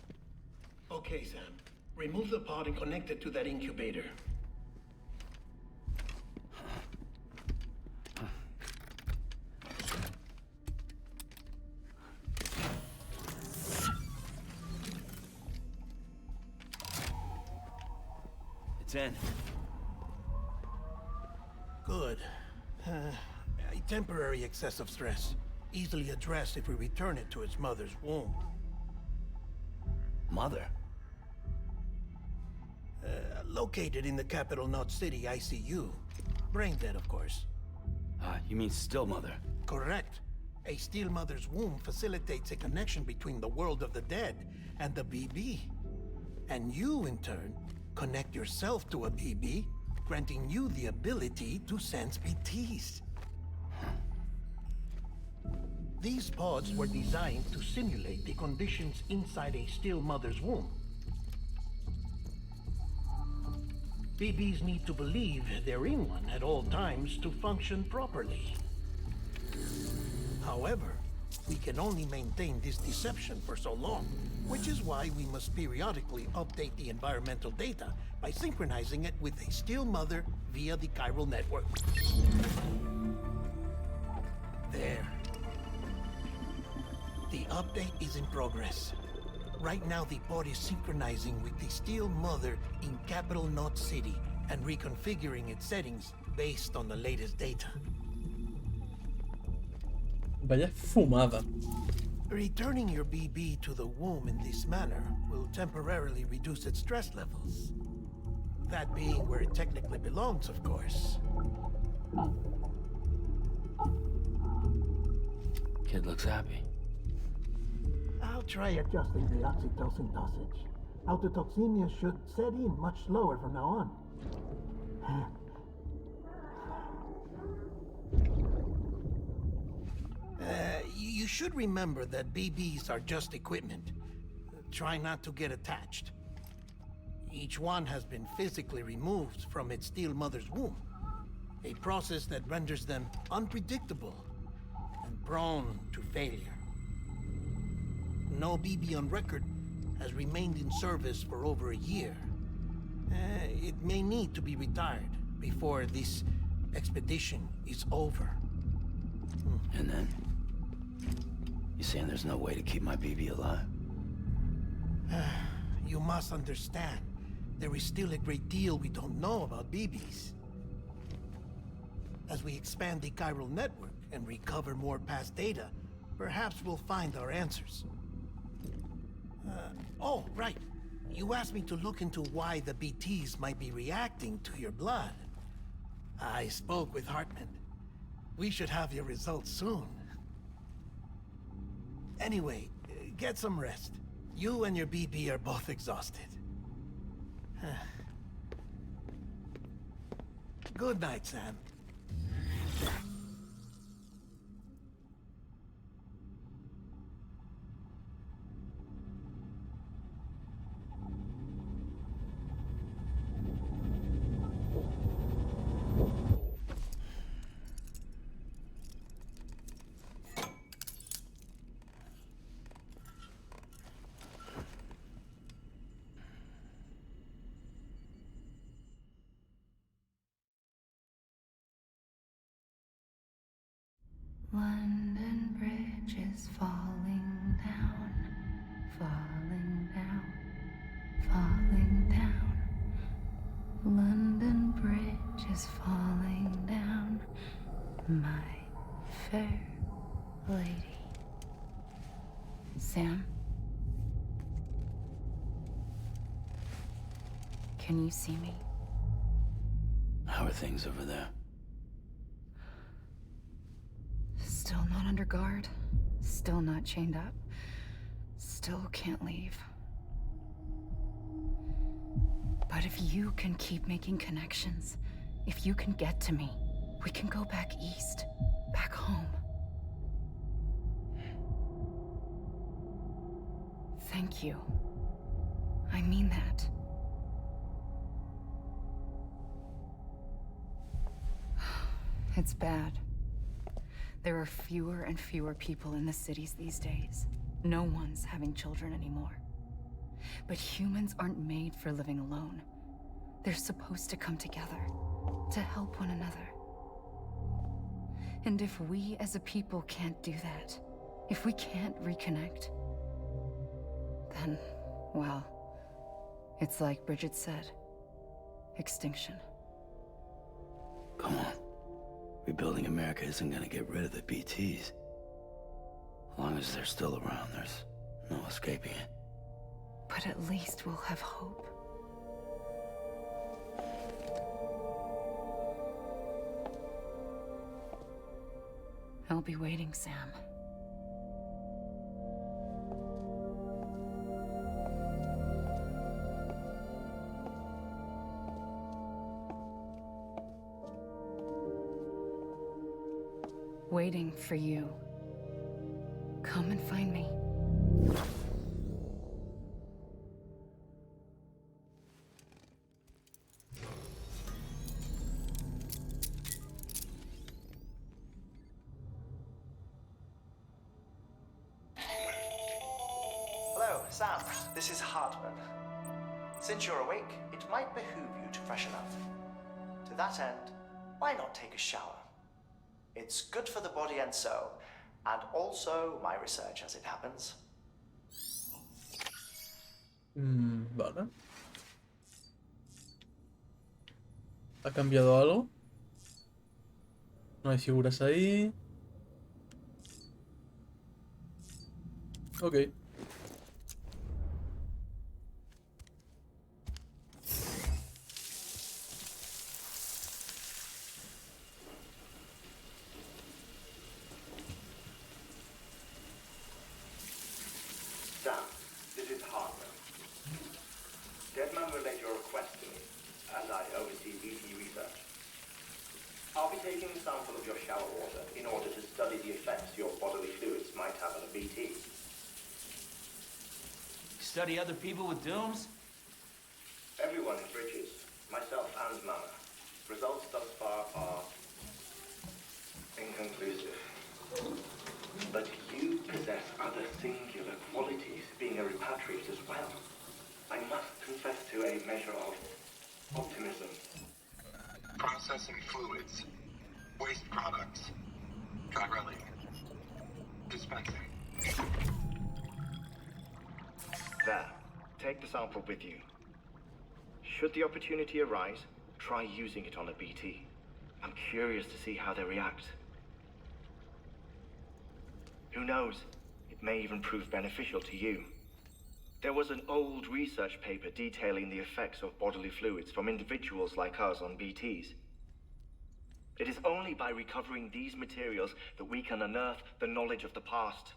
Okay, Sam. Remove the pod and connect it to that incubator. It's in. Good. A temporary excessive stress. Easily addressed if we return it to its mother's womb. Mother? Located in the capital Knot City ICU. Brain dead, of course. You mean still mother? Correct. A still mother's womb facilitates a connection between the world of the dead and the BB. And you, in turn, connect yourself to a BB granting you the ability to sense BTs. These pods were designed to simulate the conditions inside a still mother's womb. BBs need to believe they're in one at all times to function properly. However, we can only maintain this deception for so long, which is why we must periodically update the environmental data by synchronizing it with a still mother via the chiral network. There. The update is in progress. Right now, the pod is synchronizing with the still mother in Capital Knot City and reconfiguring its settings based on the latest data. Vaya fumada. Returning your BB to the womb in this manner will temporarily reduce its stress levels. That being where it technically belongs, of course. Kid looks happy. I'll try adjusting the oxytocin dosage. Autotoxemia should set in much slower from now on. You should remember that BBs are just equipment. Try not to get attached. Each one has been physically removed from its still mother's womb. A process that renders them unpredictable and prone to failure. No BB on record has remained in service for over a year. It may need to be retired before this expedition is over. And then? You saying there's no way to keep my BB alive? You must understand, there is still a great deal we don't know about BBs. As we expand the chiral network and recover more past data, perhaps we'll find our answers. Oh, right. You asked me to look into why the BTs might be reacting to your blood. I spoke with Hartman. We should have your results soon. Anyway, get some rest. You and your BB are both exhausted. Good night, Sam. London Bridge is falling down, falling down, falling down. London Bridge is falling down, my fair lady. Sam? Can you see me? How are things over there? Still not under guard, still not chained up, still can't leave. But if you can keep making connections, if you can get to me, we can go back east, back home. Thank you. I mean that. It's bad. There are fewer and fewer people in the cities these days. No one's having children anymore. But humans aren't made for living alone. They're supposed to come together, to help one another. And if we as a people can't do that, if we can't reconnect, then, well, it's like Bridget said, extinction. Come on. Rebuilding America isn't gonna get rid of the BTs. As long as they're still around, there's no escaping it. But at least we'll have hope. I'll be waiting, Sam. waiting for you. Come and find me. Hello, Sam. This is Hartman. Since you're awake, it might behoove you to freshen up. To that end, why not take a shower? It's good for the body and soul, and also my research as it happens. Vale. ¿Ha cambiado algo? No hay figuras ahí. Ok. Sam, this is Hartman. Deadman relayed your request to me, as I oversee BT research. I'll be taking a sample of your shower water in order to study the effects your bodily fluids might have on a BT. Study other people with dooms? Everyone in Bridges, myself and Mama. Results thus far are inconclusive. But you possess other singular qualities, being a repatriate as well. I must confess to a measure of optimism. Processing fluids. Waste products. Drilling. Dispensing. There. Take the sample with you. Should the opportunity arise, try using it on a BT. I'm curious to see how they react. Who knows? It may even prove beneficial to you. There was an old research paper detailing the effects of bodily fluids from individuals like us on BTs. It is only by recovering these materials that we can unearth the knowledge of the past.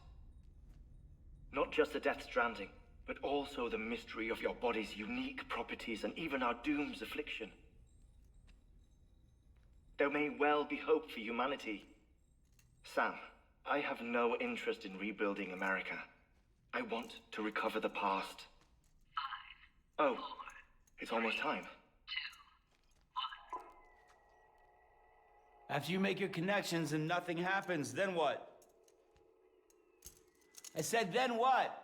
Not just the Death Stranding, but also the mystery of your body's unique properties and even our doom's affliction. There may well be hope for humanity. Sam, I have no interest in rebuilding America. I want to recover the past. 5, 4, it's almost time. 2, 1. After you make your connections and nothing happens, then what? I said, then what?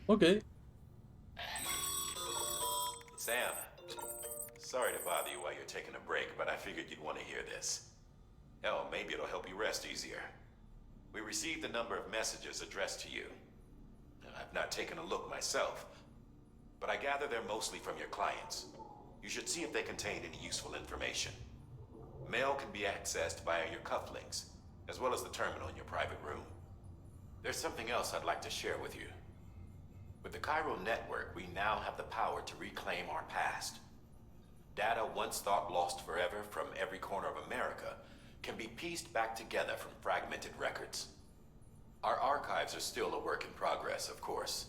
Ok. Sam, sorry to bother you while you're taking a break, but I figured you'd want to hear this. Hell, maybe it'll help you rest easier. We received a number of messages addressed to you. I've not taken a look myself, but I gather they're mostly from your clients. You should see if they contain any useful information. Mail can be accessed via your cufflinks, as well as the terminal in your private room. There's something else I'd like to share with you. With the Chiral network, we now have the power to reclaim our past. Data once thought lost forever from every corner of America can be pieced back together from fragmented records. Our archives are still a work in progress, of course.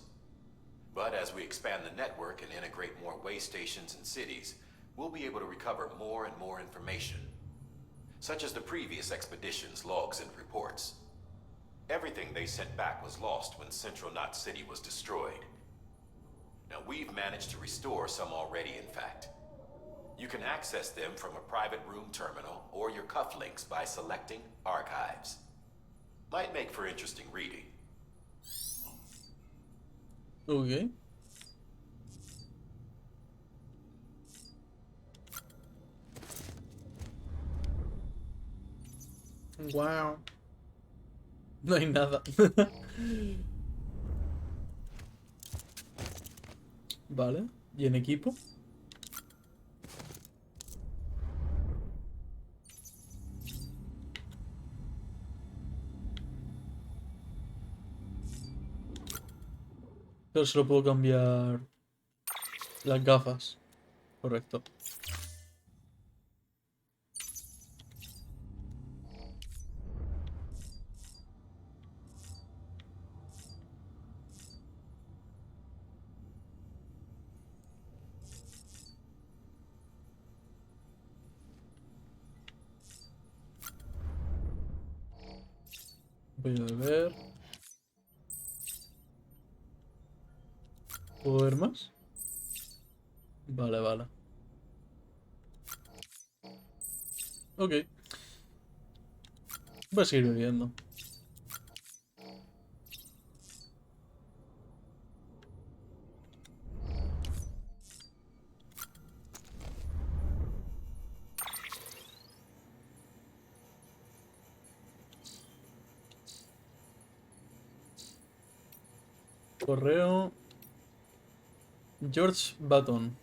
But as we expand the network and integrate more way stations and cities, we'll be able to recover more and more information, such as the previous expedition's logs and reports. Everything they sent back was lost when Central Knot City was destroyed. Now we've managed to restore some already, in fact. You can access them from a private room terminal or your cufflinks by selecting Archives. Might make for interesting reading. Ok. Wow. No hay nada. Vale. ¿Y en equipo? Pero solo puedo cambiar las gafas. Correcto. Voy a ver. ¿Puedo ver más? Vale, vale. Ok. Voy a seguir bebiendo. Correo. George Baton.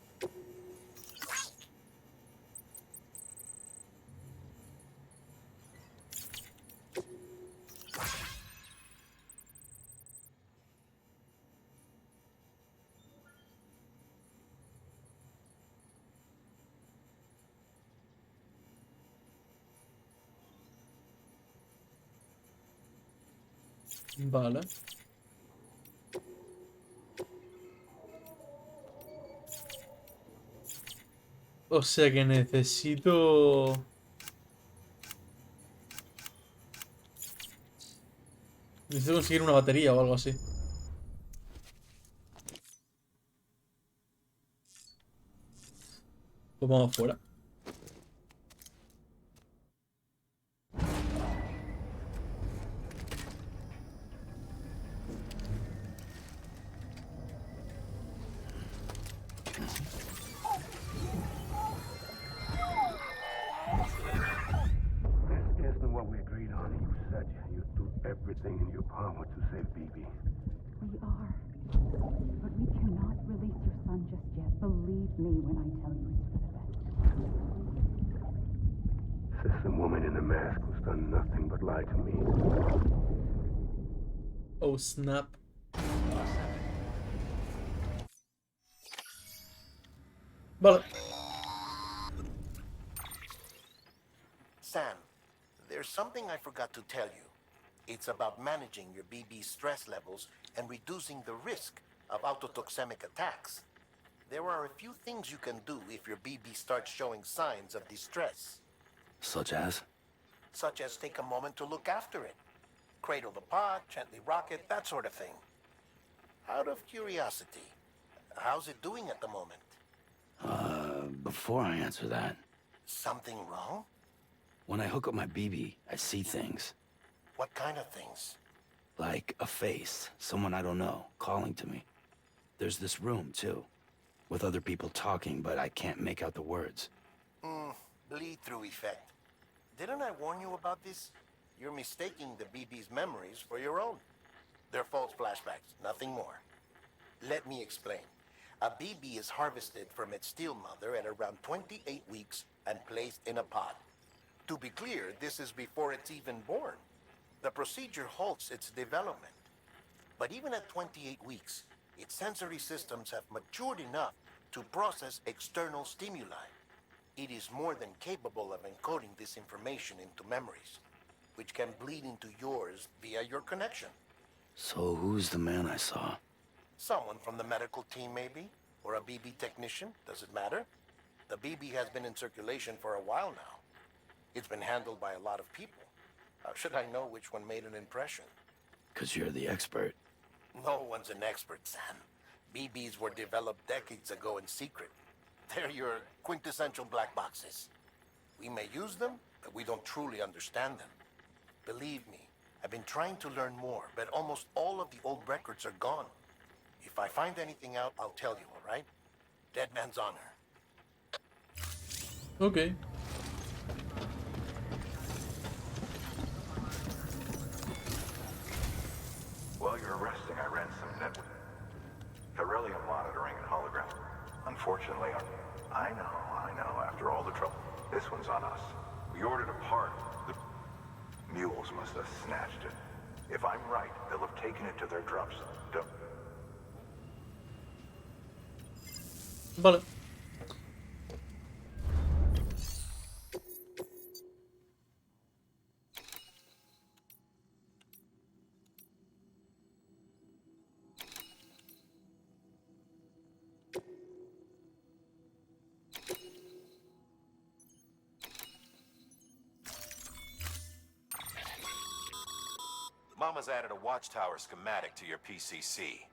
Vale. O sea que necesito... Necesito conseguir una batería o algo así. Pues vamos fuera. This isn't what we agreed on. You said you'd do everything in your power to save BB. We are. But we cannot release your son just yet. Believe me when I tell you it's for the best. System woman in the mask who's done nothing but lie to me. Oh, snap. Vale. Sam, there's something I forgot to tell you. It's about managing your BB stress levels and reducing the risk of autotoxemic attacks. There are a few things you can do if your BB starts showing signs of distress. Such as? Such as take a moment to look after it. Cradle the pod, gently rock it, that sort of thing. Out of curiosity, how's it doing at the moment? Before I answer that, Something wrong? when I hook up my BB, I see things. What kind of things? Like a face, someone I don't know, calling to me. There's this room, too, with other people talking, but I can't make out the words. Bleed-through effect. Didn't I warn you about this? You're mistaking the BB's memories for your own. They're false flashbacks, nothing more. Let me explain. A BB is harvested from its steel mother at around 28 weeks and placed in a pod. To be clear, this is before it's even born. The procedure halts its development. But even at 28 weeks, its sensory systems have matured enough to process external stimuli. It is more than capable of encoding this information into memories, which can bleed into yours via your connection. So who's the man I saw? Someone from the medical team, maybe? Or a BB technician? Does it matter? The BB has been in circulation for a while now. It's been handled by a lot of people. How should I know which one made an impression? 'Cause you're the expert. No one's an expert, Sam. BBs were developed decades ago in secret. They're your quintessential black boxes. We may use them, but we don't truly understand them. Believe me, I've been trying to learn more, but almost all of the old records are gone. If I find anything out, I'll tell you, all right? Dead man's honor. Ok. While you're resting, I ran some network. Beryllium monitoring and hologram. Unfortunately, I know. After all the trouble, this one's on us. We ordered a part. The mules must have snatched it. If I'm right, they'll have taken it to their drops. Vale. Mama's added a watchtower schematic to your PCC.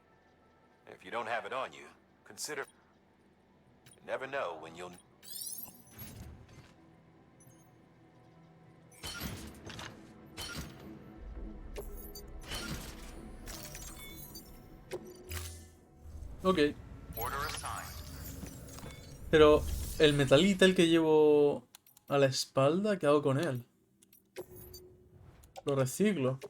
If you don't have it on you, consider... You never know when you'll... Ok. Order assigned. Pero el metalita, el que llevo a la espalda, ¿qué hago con él? Lo reciclo.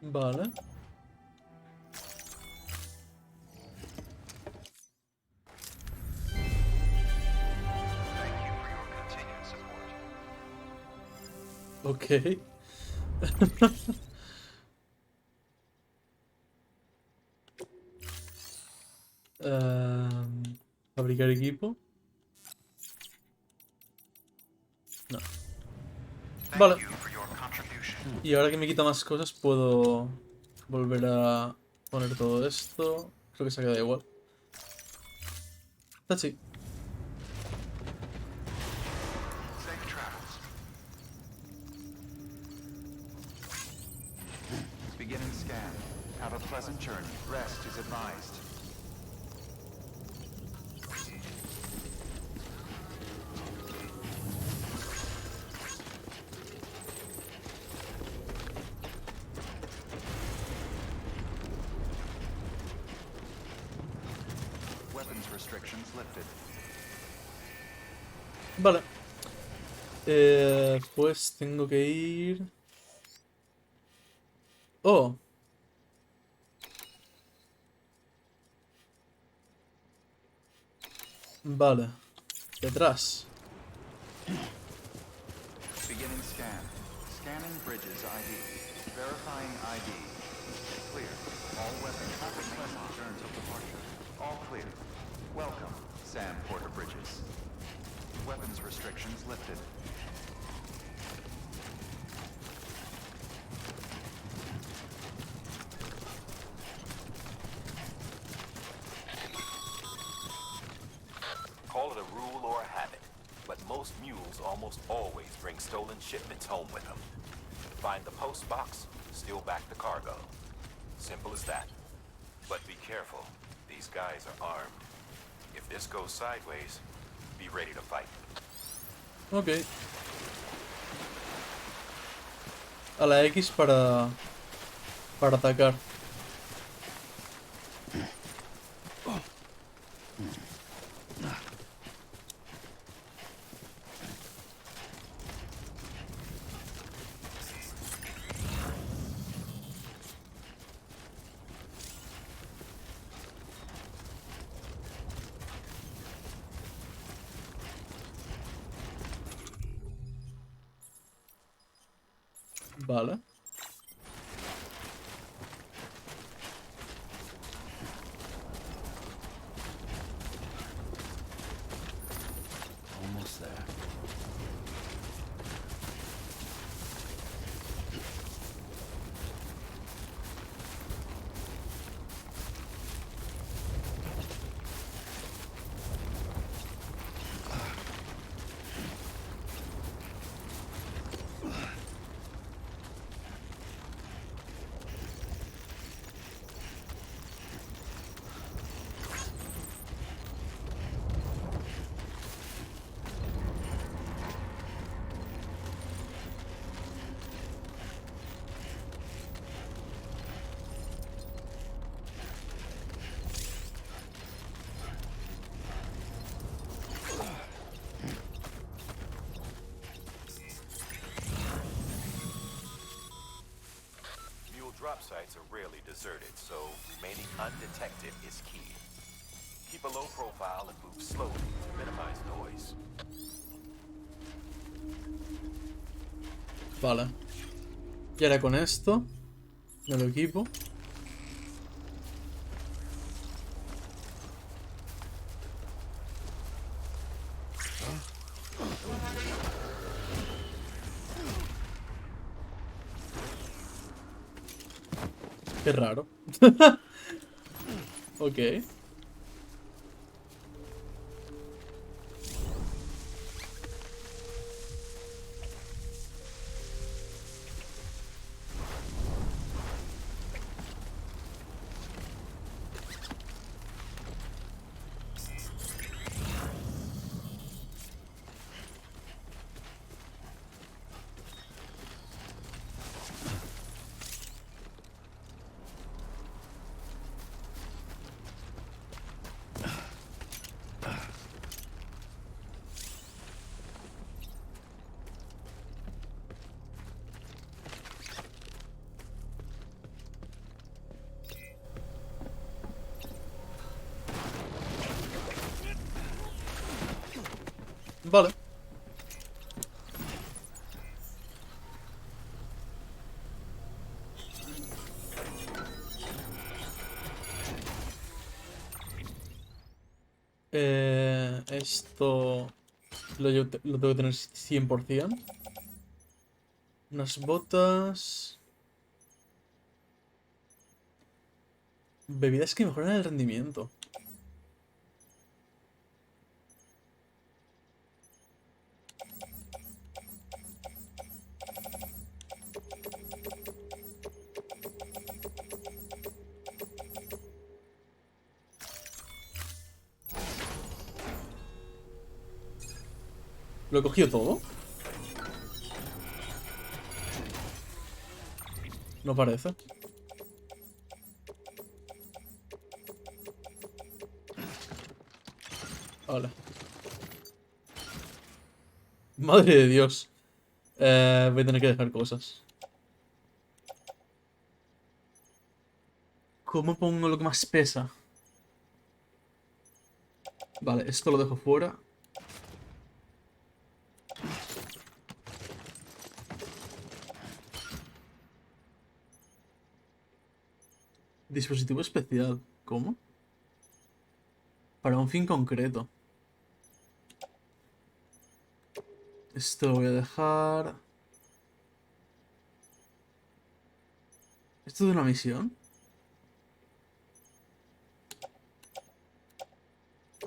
Vale. Ok. Fabricar equipo. No. Vale. Y ahora que me quita más cosas, puedo volver a poner todo esto. Creo que se ha quedado igual. That's it. Safe travels. Beginning scan. Have a pleasant journey. Rest is advised. Weapons restrictions lifted. Vale. Pues tengo que ir... Oh. Vale. Detrás. Beginning scan. Scanning bridges ID. Verifying ID. Clear. All weapons have requested terms of departure. All clear. Welcome, Sam Porter Bridges. Weapons restrictions lifted. Call it a rule or a habit, but most mules almost always bring stolen shipments home with them. Find the post box, steal back the cargo. Simple as that. But be careful. These guys are armed. If this goes sideways, be ready to fight. Ok. A la X para atacar. Vale. Almost there. Drop sites are rarely deserted, so remaining undetected is key. Keep a low profile and move slowly to minimize noise. Vale. Y ahora con esto me lo equipo. Qué raro. Ok. Vale. Esto lo tengo que tener 100%. Unas botas. Bebidas que mejoran el rendimiento. ¿Lo he cogido todo? No parece. Vale. Madre de Dios. Voy a tener que dejar cosas. ¿Cómo pongo lo que más pesa? Vale, esto lo dejo fuera. Dispositivo especial. ¿Cómo? Para un fin concreto. Esto lo voy a dejar. ¿Esto de una misión?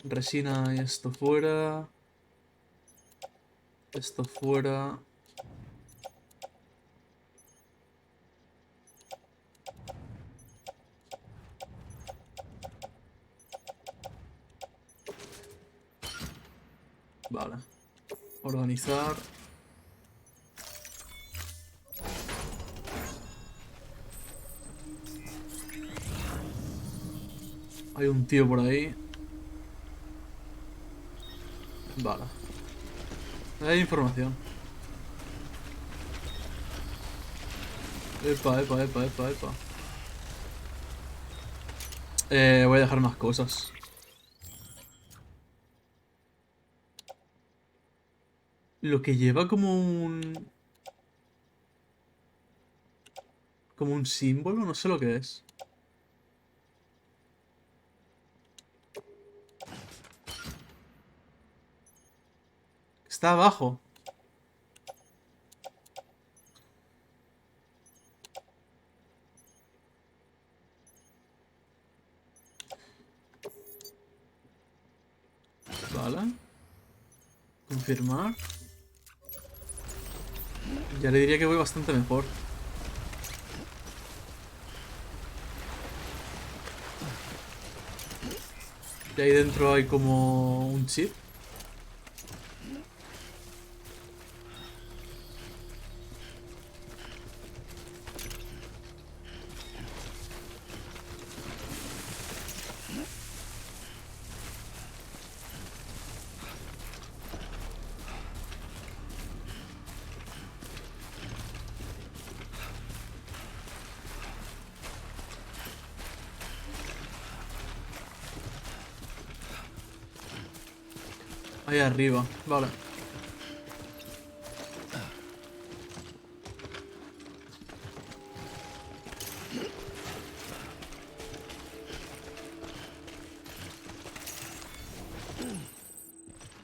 Resina y esto fuera. Esto fuera. Vale. Organizar. Hay un tío por ahí. Vale. Hay información. Epa, epa, epa, epa, epa. Voy a dejar más cosas. Lo que lleva como un... Como un símbolo, no sé lo que es. Está abajo. Vale. Confirmar. Ya le diría que voy bastante mejor. Y ahí dentro hay como un chip. Ahí arriba, vale.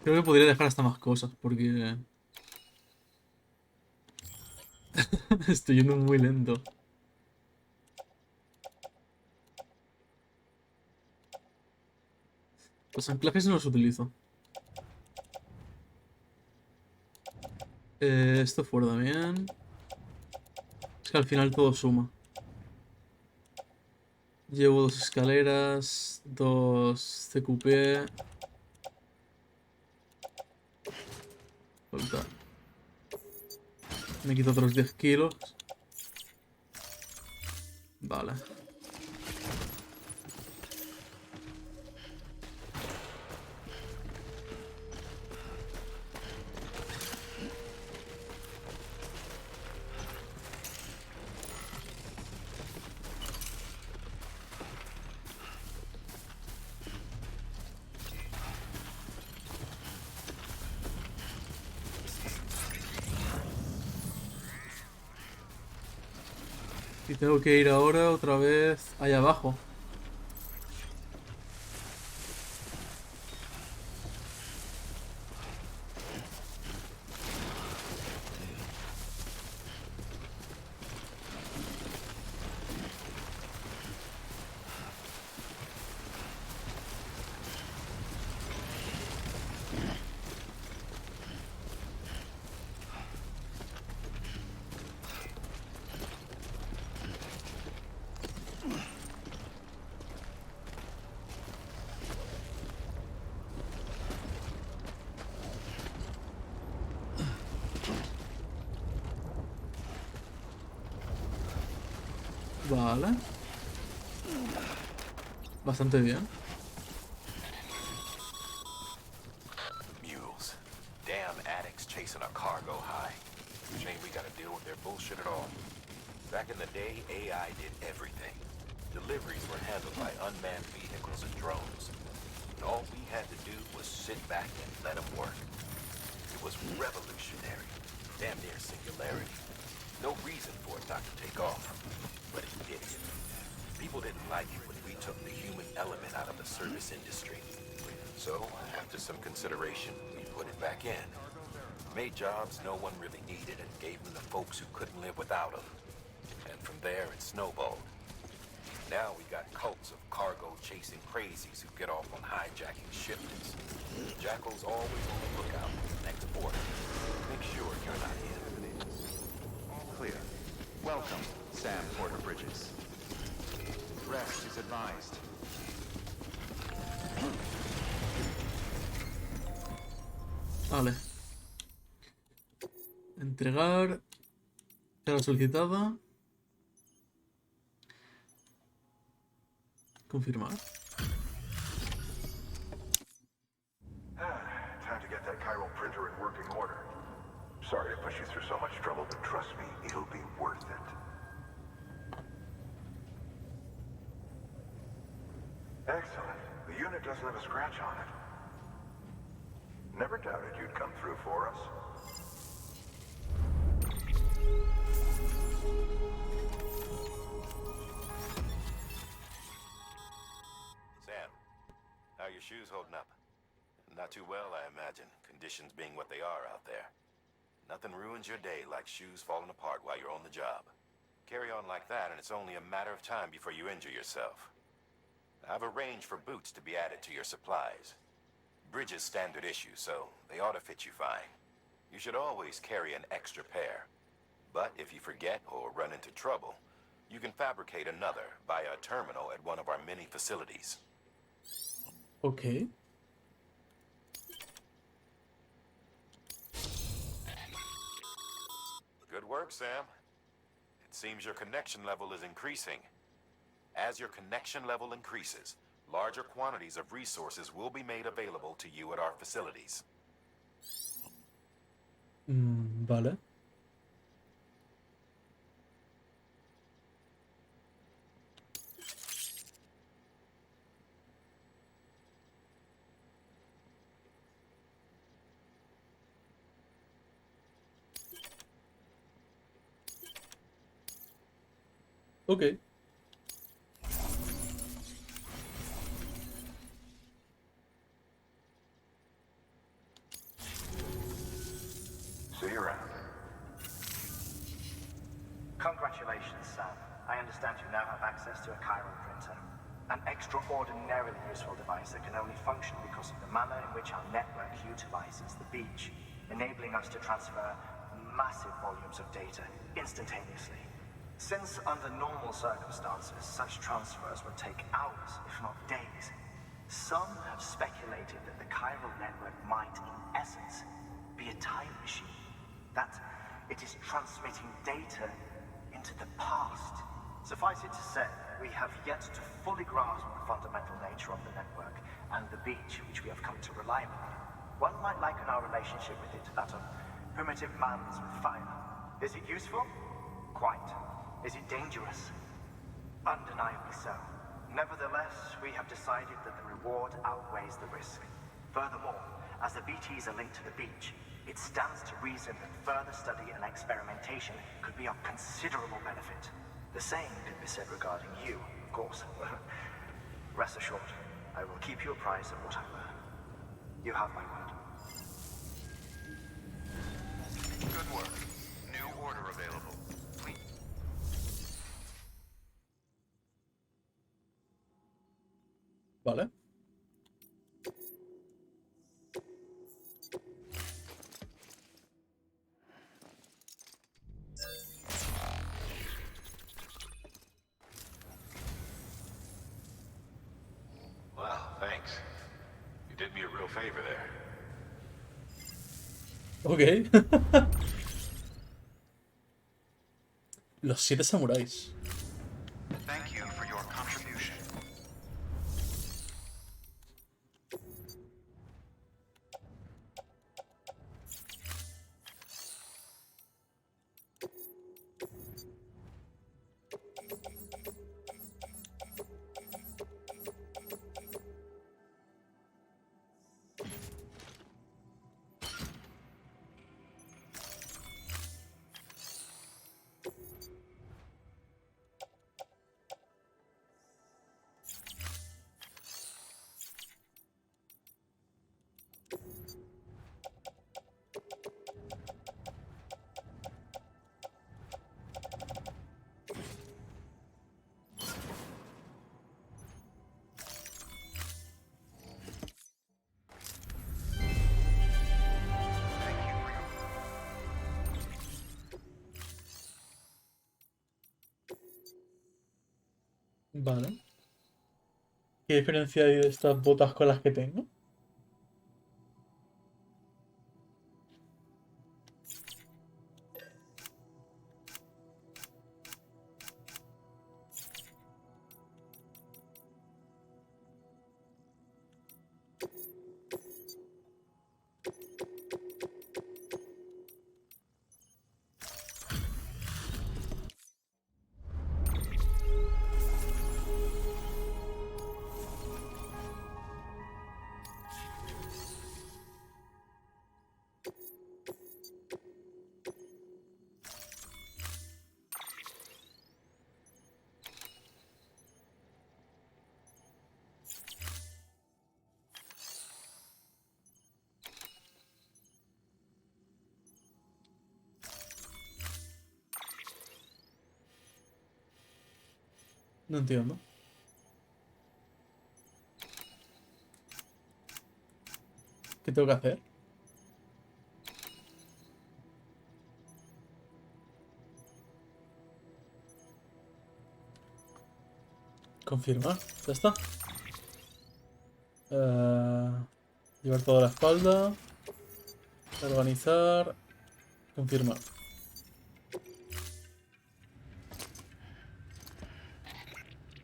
Creo que podría dejar hasta más cosas, porque... Estoy yendo muy lento. Los anclajes no los utilizo. Esto fuera también. Es que al final todo suma. Llevo 2 escaleras, 2 CQP. Falta. Me quito otros 10 kilos. Vale. Y tengo que ir ahora otra vez allá abajo. Vale. Bastante bien. Mules. Damn addicts chasing a cargo high. Shame we gotta deal with their bullshit at all. Back in the day, AI did everything. Deliveries were handled by unmanned vehicles and drones. And all we had to do was sit back and let them work. It was revolutionary. Damn near singularity. No reason for it not to take off. But it did. People didn't like it when we took the human element out of the service industry. So, after some consideration, we put it back in. Made jobs no one really needed and gave them to folks who couldn't live without them. And from there, it snowballed. Now we got cults of cargo-chasing crazies who get off on hijacking shipments. Jackal's always on the lookout for the next order. Make sure you're not in. All clear. Welcome, Sam Porter Bridges. Rest is advised. Vale. Entregar. Carga solicitada. Confirmar. Time to get that chiral printer in working order. Sorry to push you through so much trouble, but trust me, it'll be worth it. Excellent. The unit doesn't have a scratch on it. Never doubted you'd come through for us. Sam, how are your shoes holding up? Not too well, I imagine, conditions being what they are out there. Nothing ruins your day like shoes falling apart while you're on the job. Carry on like that, and it's only a matter of time before you injure yourself. I've arranged for boots to be added to your supplies. Bridges standard issue, so they ought to fit you fine. You should always carry an extra pair. But if you forget or run into trouble, you can fabricate another via a terminal at one of our many facilities. Ok. Good work, Sam. It seems your connection level is increasing. As your connection level increases, larger quantities of resources will be made available to you at our facilities. Vale. Ok. See you around. Congratulations, Sam. I understand you now have access to a chiral printer. An extraordinarily useful device that can only function because of the manner in which our network utilizes the beach, enabling us to transfer massive volumes of data instantaneously. Since under normal circumstances, such transfers would take hours, if not days, some have speculated that the chiral network might, in essence, be a time machine. That it is transmitting data into the past. Suffice it to say, we have yet to fully grasp the fundamental nature of the network and the beach which we have come to rely upon. One might liken our relationship with it to that of primitive mans with fire. Is it useful? Quite. Is it dangerous? Undeniably so. Nevertheless, we have decided that the reward outweighs the risk. Furthermore, as the BTs are linked to the beach, it stands to reason that further study and experimentation could be of considerable benefit. The same could be said regarding you, of course. Rest assured, I will keep you apprised of what I learn. You have my word. Good work. New order available. Please. Vale. Well, thanks. You did me a real favor there. Ok. Los 7 samuráis. Thank you for your contribution. Vale. ¿Qué diferencia hay de estas botas con las que tengo? No entiendo. ¿Qué tengo que hacer? Confirmar. Ya está. Llevar toda la espalda. Organizar. Confirmar.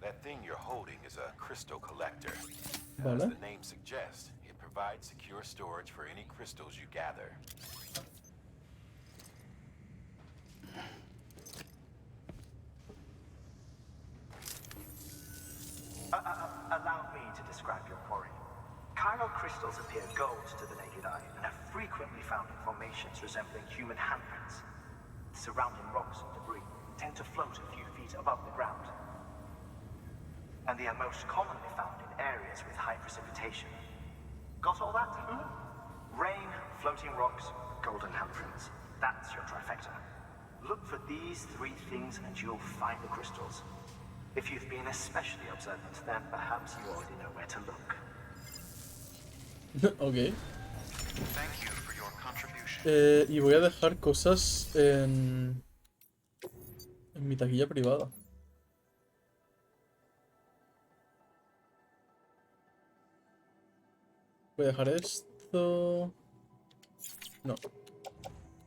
That thing you're holding is a crystal collector. As Vale. the name suggests, it provides secure storage for any crystals you gather. Allow me to describe your quarry. Chiral crystals appear gold to the naked eye and are frequently found in formations resembling human handprints. Surrounding rocks and debris tend to float a few feet above the ground. And they are most commonly found in areas with high precipitation. Got all that? Rain, floating rocks, golden handprints. That's your trifecta. Look for these three things and you'll find the crystals. If you've been especially observant, then perhaps you already know where to look. Ok. Thank you for your contribution. Y voy a dejar cosas en mi taquilla privada. Voy a dejar esto... No.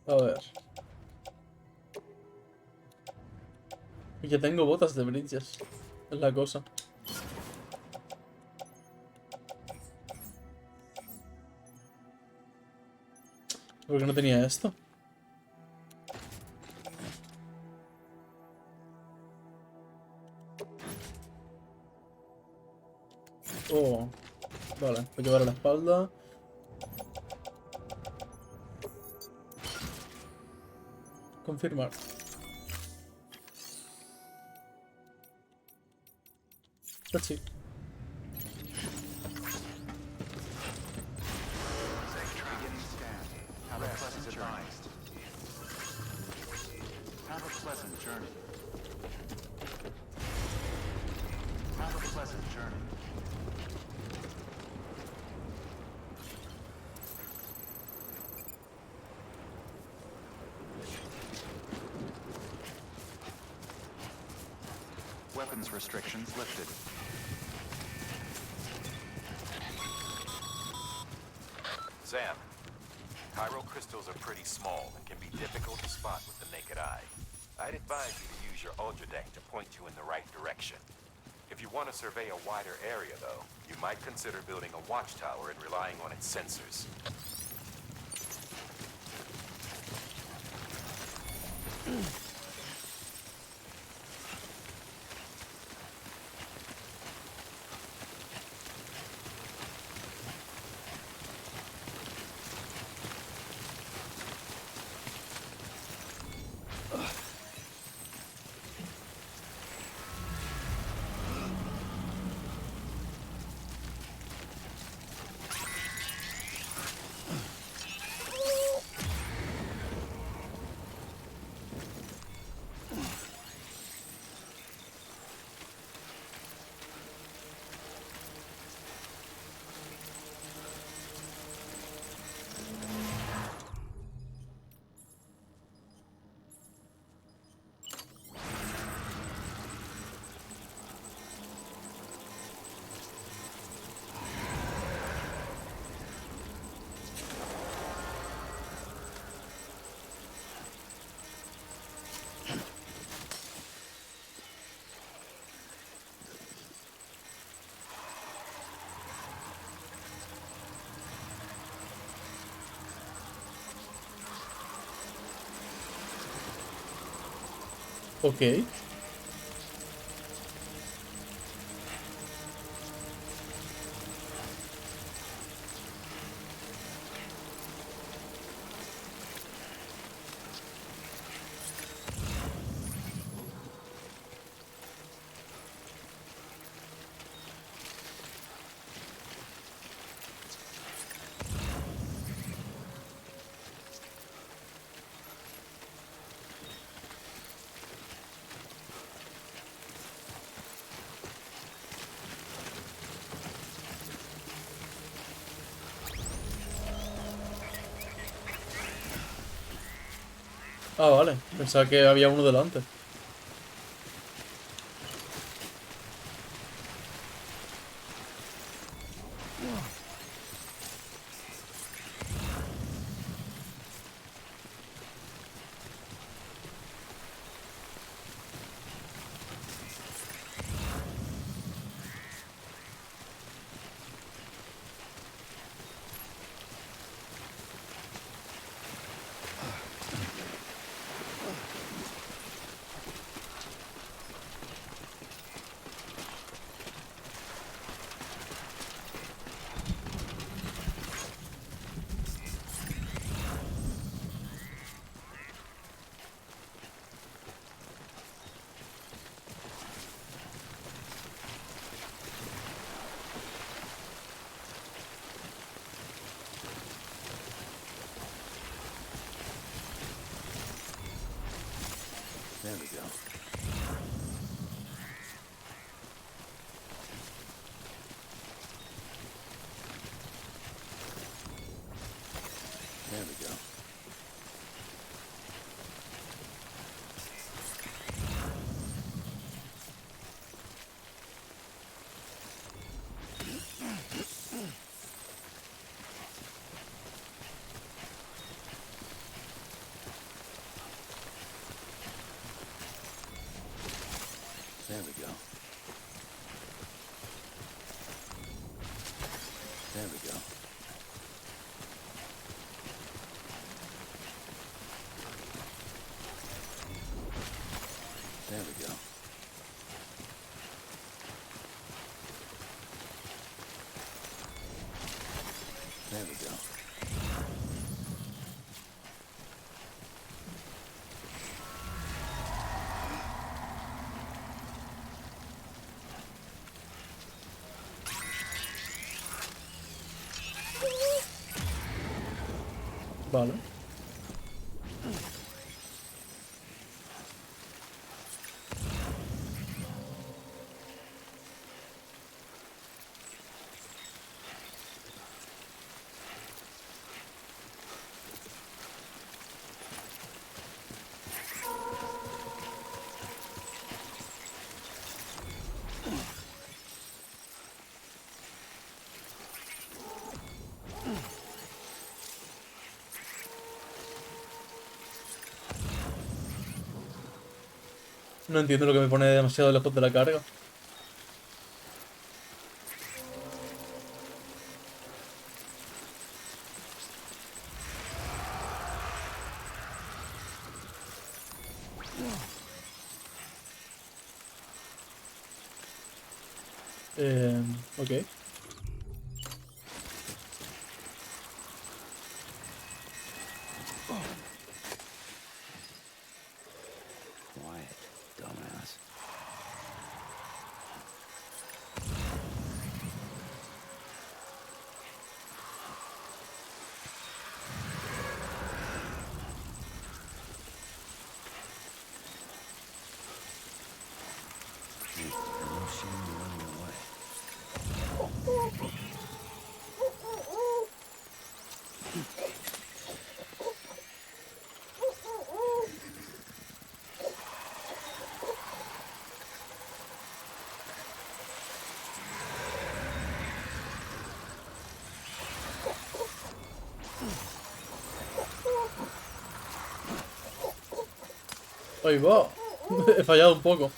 A ver. Y que tengo botas de bridges. Es la cosa. ¿Por qué no tenía esto? Oh. Vale, voy a llevar a la espalda. Confirmar. Pues sí. Beginning scan. Have a pleasant journey. Have a pleasant journey. Have a pleasant journey. Weapons restrictions lifted. Sam, chiral crystals are pretty small and can be difficult to spot with the naked eye. I'd advise you to use your ultra deck to point you in the right direction. If you want to survey a wider area, though, you might consider building a watchtower and relying on its sensors. Ok. Ah, vale. Pensaba que había uno delante. There we go. There we go. There we go. There we go. There we go. There we go. Vale. No entiendo lo que me pone demasiado lejos de la carga. Ok. Quiet, dumbass. No shame in running away. Ahí va. He fallado un poco.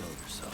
showed her so.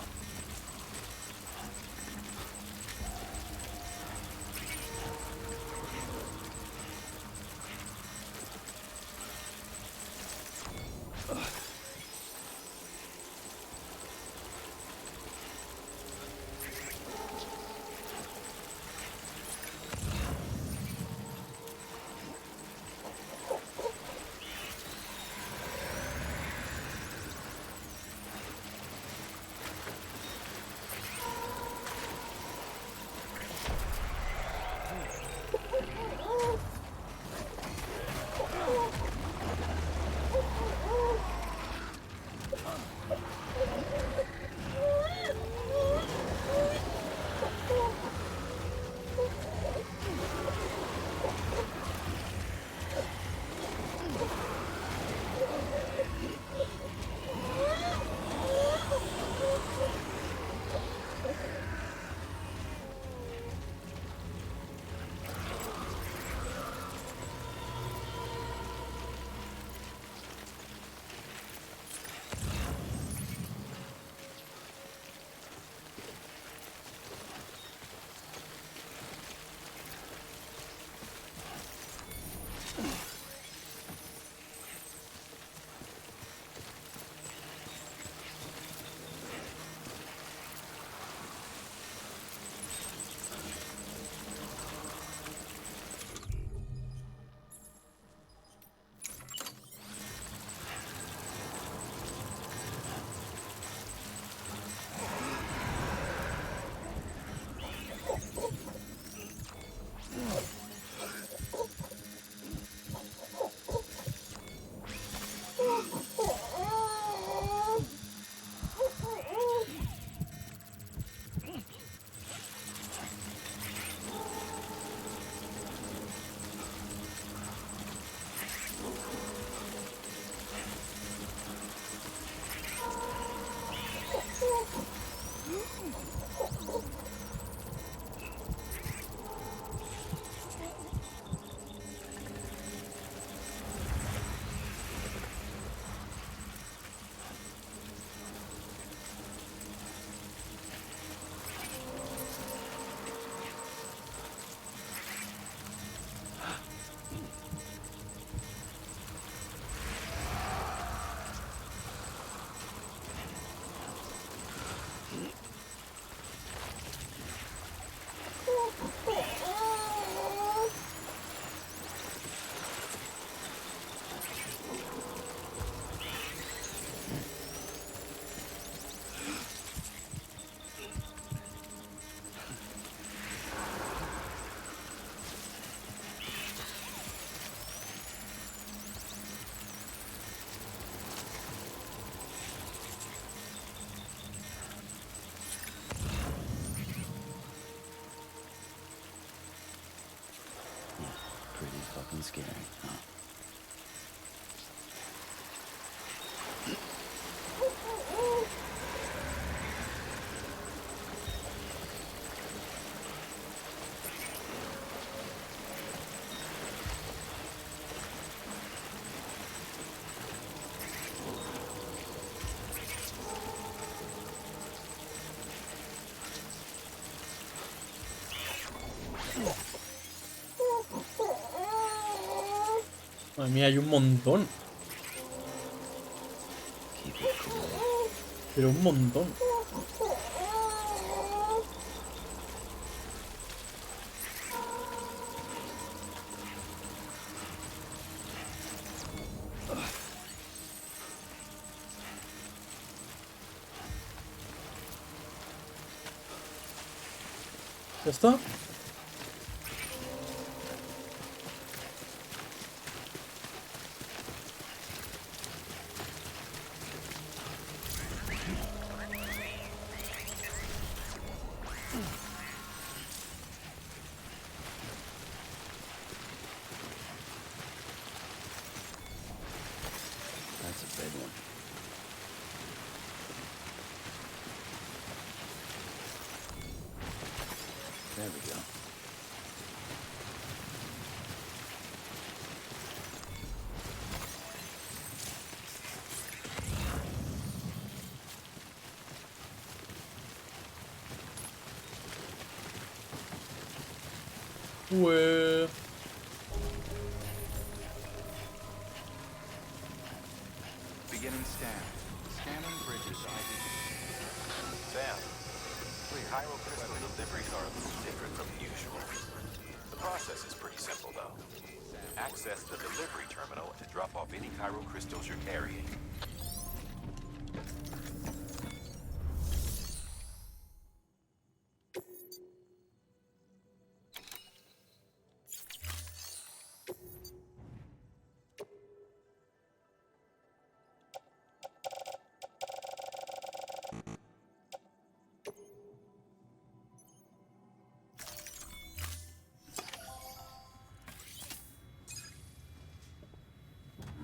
Pretty fucking scary, huh? Madre mía, hay un montón. Pero un montón. ¿Ya está? That's a big one. There we go. Ue. Beginning scan. Scanning bridges ID. Sam, Cairo crystal deliveries are a little different from usual. The process is pretty simple, though. Access the delivery terminal to drop off any Cairo crystals you're carrying.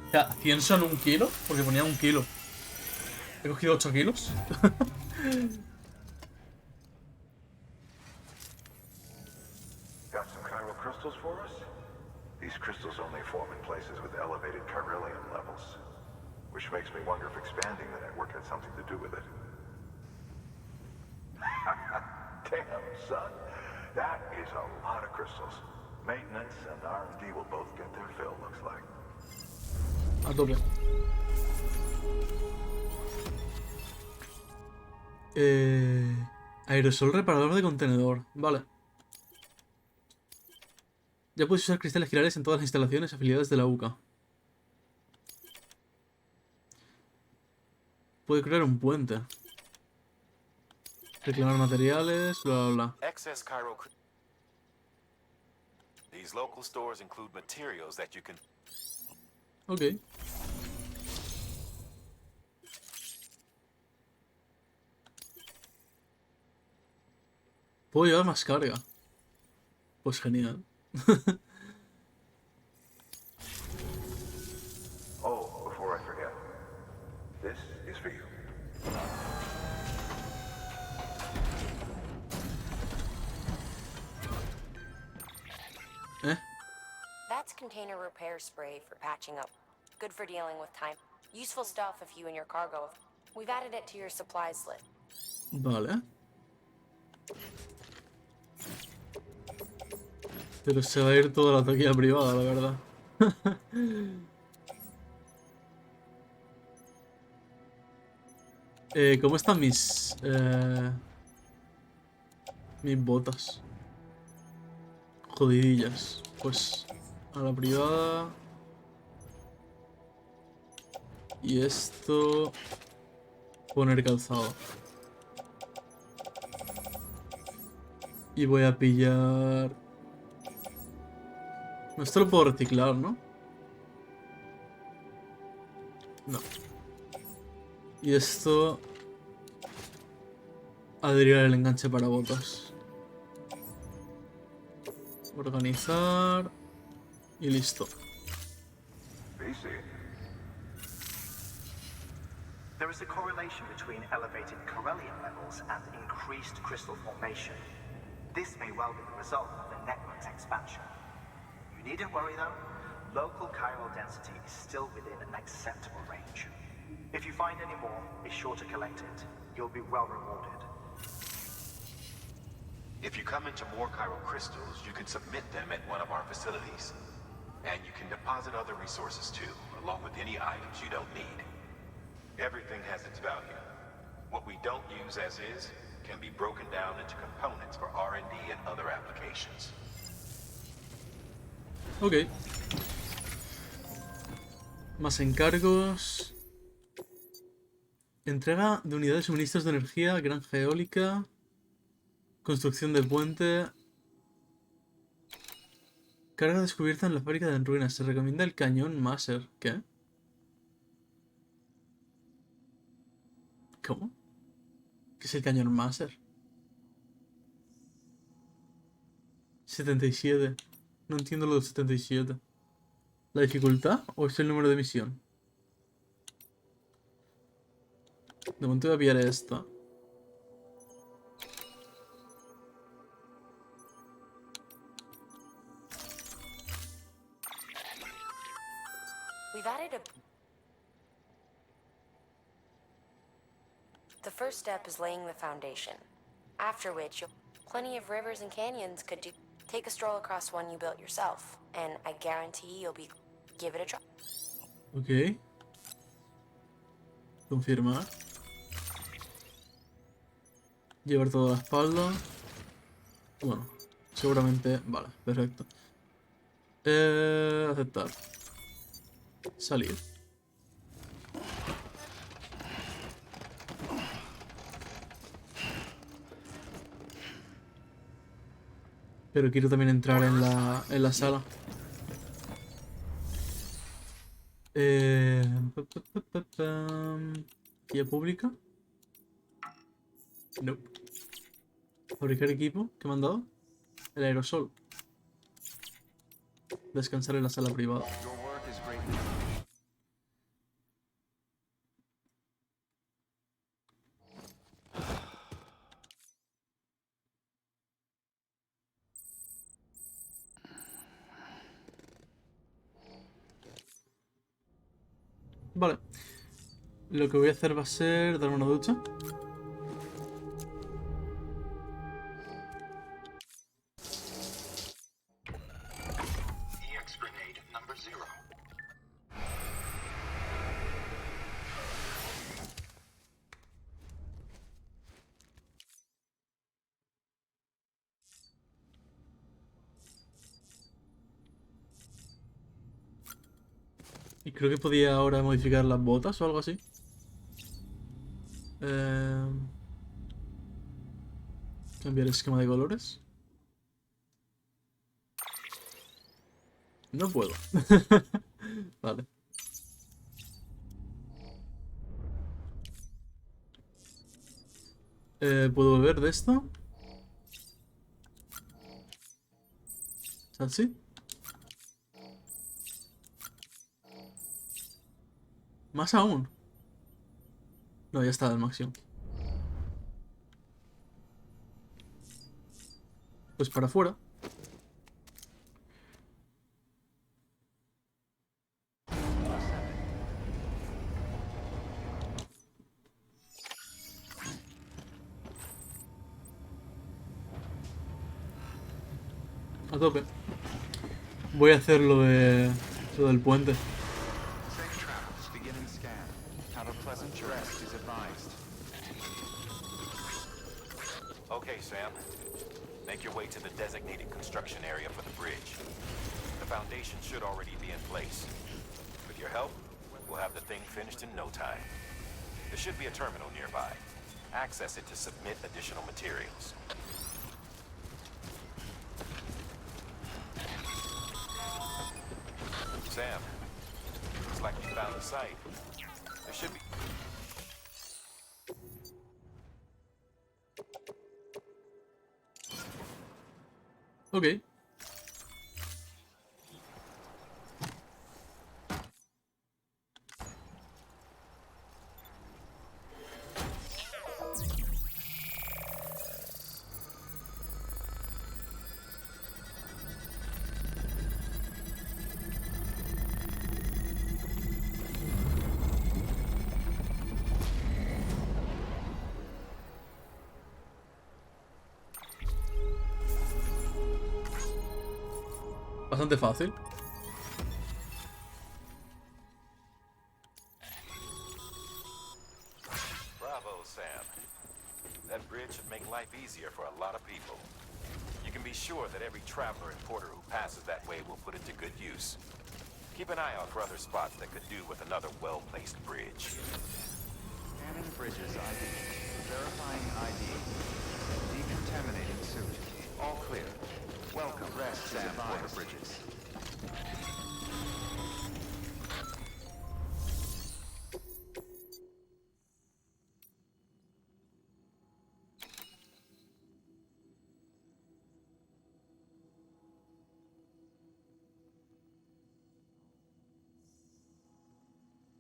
O sea, 100 son 1 kilo, porque ponía 1 kilo. He cogido 8 kilos. Got some chiral crystals for us? These crystals only form in places with elevated chiralium levels, which makes me wonder if expanding the network had something to do with it. Damn, son. That is a lot of crystals. Maintenance and R&D will both get their fill, looks like. A tope. Aerosol reparador de contenedor. Vale. Ya puedes usar cristales girales en todas las instalaciones afiliadas de la UCA. Puede crear un puente. Reclamar materiales, bla bla bla. Excess Cairo. These local stores include materials that you can. Ok. Puedo llevar más carga. Pues genial. Oh, before I forget. This is for you. That's container repair spray for patching up. Good for dealing with time. Useful stuff if you and your cargo. We've added it to your supplies list. Vale. Pero se va a ir toda la taquilla privada, la verdad. ¿Cómo están mis botas? Jodidillas. Pues a la privada. Y esto... Poner calzado. Y voy a pillar... No, esto lo puedo reciclar, ¿no? No. Y esto... Adherir el enganche para botas. Organizar... Y listo. There is a correlation between elevated chiralium levels and increased crystal formation. This may well be the result of the network's expansion. You needn't worry though. Local chiral density is still within an acceptable range. If you find any more, be sure to collect it. You'll be well rewarded. If you come into more chiral crystals, you can submit them at one of our facilities. And you can deposit other resources too, along with any items you don't need. Everything has its value. What we don't use as is can be broken down into components for R&D and other applications. Ok. Más encargos. Entrega de unidades de suministros de energía, granja eólica. Construcción de puente. Carga descubierta en la fábrica de ruinas. Se recomienda el cañón Maser. ¿Qué? ¿Cómo? ¿Qué es el cañón Maser? 77. No entiendo lo del 77. ¿La dificultad o es el número de misión? De momento voy a pillar esta. We've added a... The first step is laying the foundation. After which, plenty of rivers and canyons could do... Take a stroll across one you built yourself, and I guarantee you'll be... Give it a try. Ok. Confirmar. Llevar toda la espalda. Bueno, seguramente... Vale, perfecto. Aceptar. Salir. Pero quiero también entrar en la sala. Guía pública. No. Fabricar equipo. ¿Qué me han dado? El aerosol. Descansar en la sala privada. Your work is greatly Vale. Lo que voy a hacer va a ser darme una ducha. EX grenade number 0. Y creo que podía ahora modificar las botas o algo así. Cambiar el esquema de colores. No puedo. Vale. ¿Puedo beber de esto? ¿Así? Más aún. No, ya está al máximo. Pues para afuera. A tope. Voy a hacer lo del puente. safe travels. Beginning scan. Have a pleasant rest is advised. Okay, Sam. Make your way to the designated construction area for the bridge. The foundation should already be in place. With your help, we'll have the thing finished in no time. There should be a terminal nearby. Access it to submit additional materials. Sam, looks like you found the site. There should be... Ok. Bastante fácil. Bravo, Sam. That bridge should make life easier for a lot of people. You can be sure that every traveler and porter who passes that way will put it to good use. Keep an eye out for other spots that could do with another well-placed bridge. Scanning bridges ID. Verifying ID. Decontaminating suit. All clear. Welcome, rest Sam Porter Bridges.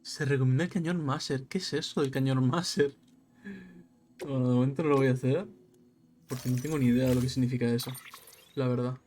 Se recomienda el cañón Maser. ¿Qué es eso del cañón Maser? Bueno, de momento no lo voy a hacer. Porque no tengo ni idea de lo que significa eso. La verdad.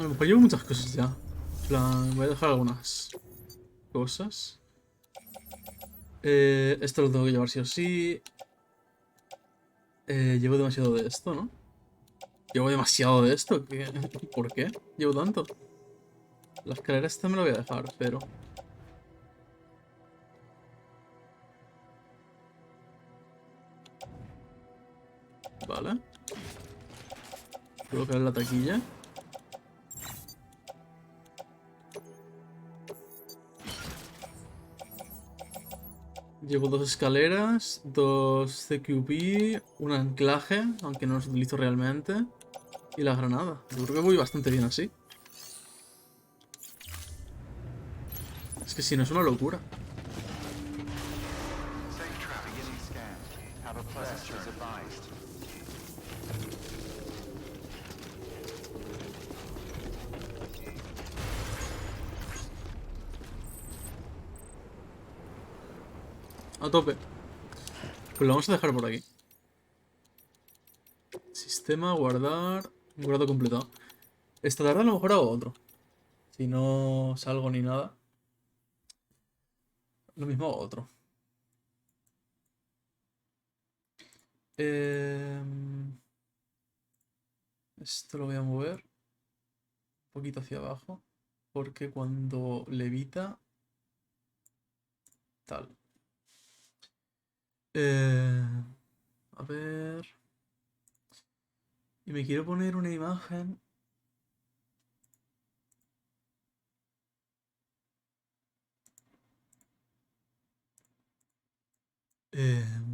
A lo mejor llevo muchas cosas ya. En plan, voy a dejar algunas cosas. Esto lo tengo que llevar sí o sí. Llevo demasiado de esto, ¿no? Llevo demasiado de esto. ¿Por qué? Llevo tanto. La escalera esta me la voy a dejar, pero... Vale. Colocar la taquilla. Llevo 2 escaleras, 2 CQB, un anclaje, aunque no los utilizo realmente, y la granada. Yo creo que voy bastante bien así. Es que si no es una locura. Safe traffic beginning scan. Have a pleasant journey. Advised. A tope. Pues lo vamos a dejar por aquí. Sistema, guardar. Guardado completado. Esta tarde a lo mejor hago otro. Si no salgo ni nada. Lo mismo hago otro. Esto lo voy a mover un poquito hacia abajo. Porque cuando levita... Tal. A ver... Y me quiero poner una imagen...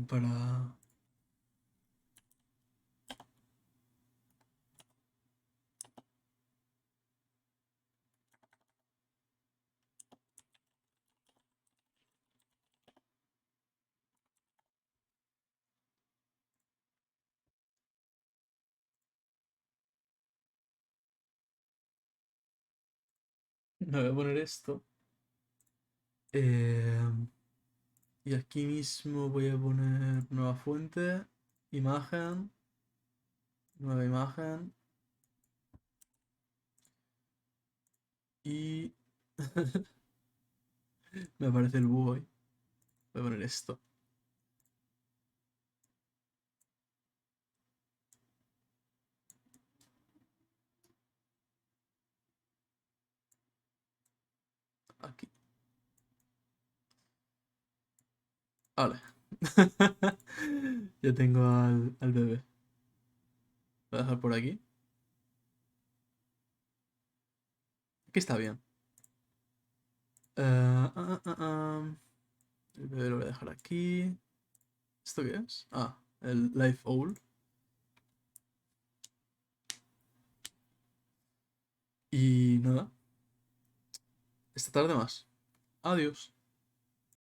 para... Me voy a poner esto. Y aquí mismo voy a poner nueva fuente, imagen, nueva imagen y me aparece el búho ahí. Voy a poner esto. Aquí. Vale. Ya tengo al bebé. Voy a dejar por aquí. Aquí está bien. El bebé lo voy a dejar aquí. ¿Esto qué es? Ah, el Life Owl. Y nada. Esta tarde más. Adiós.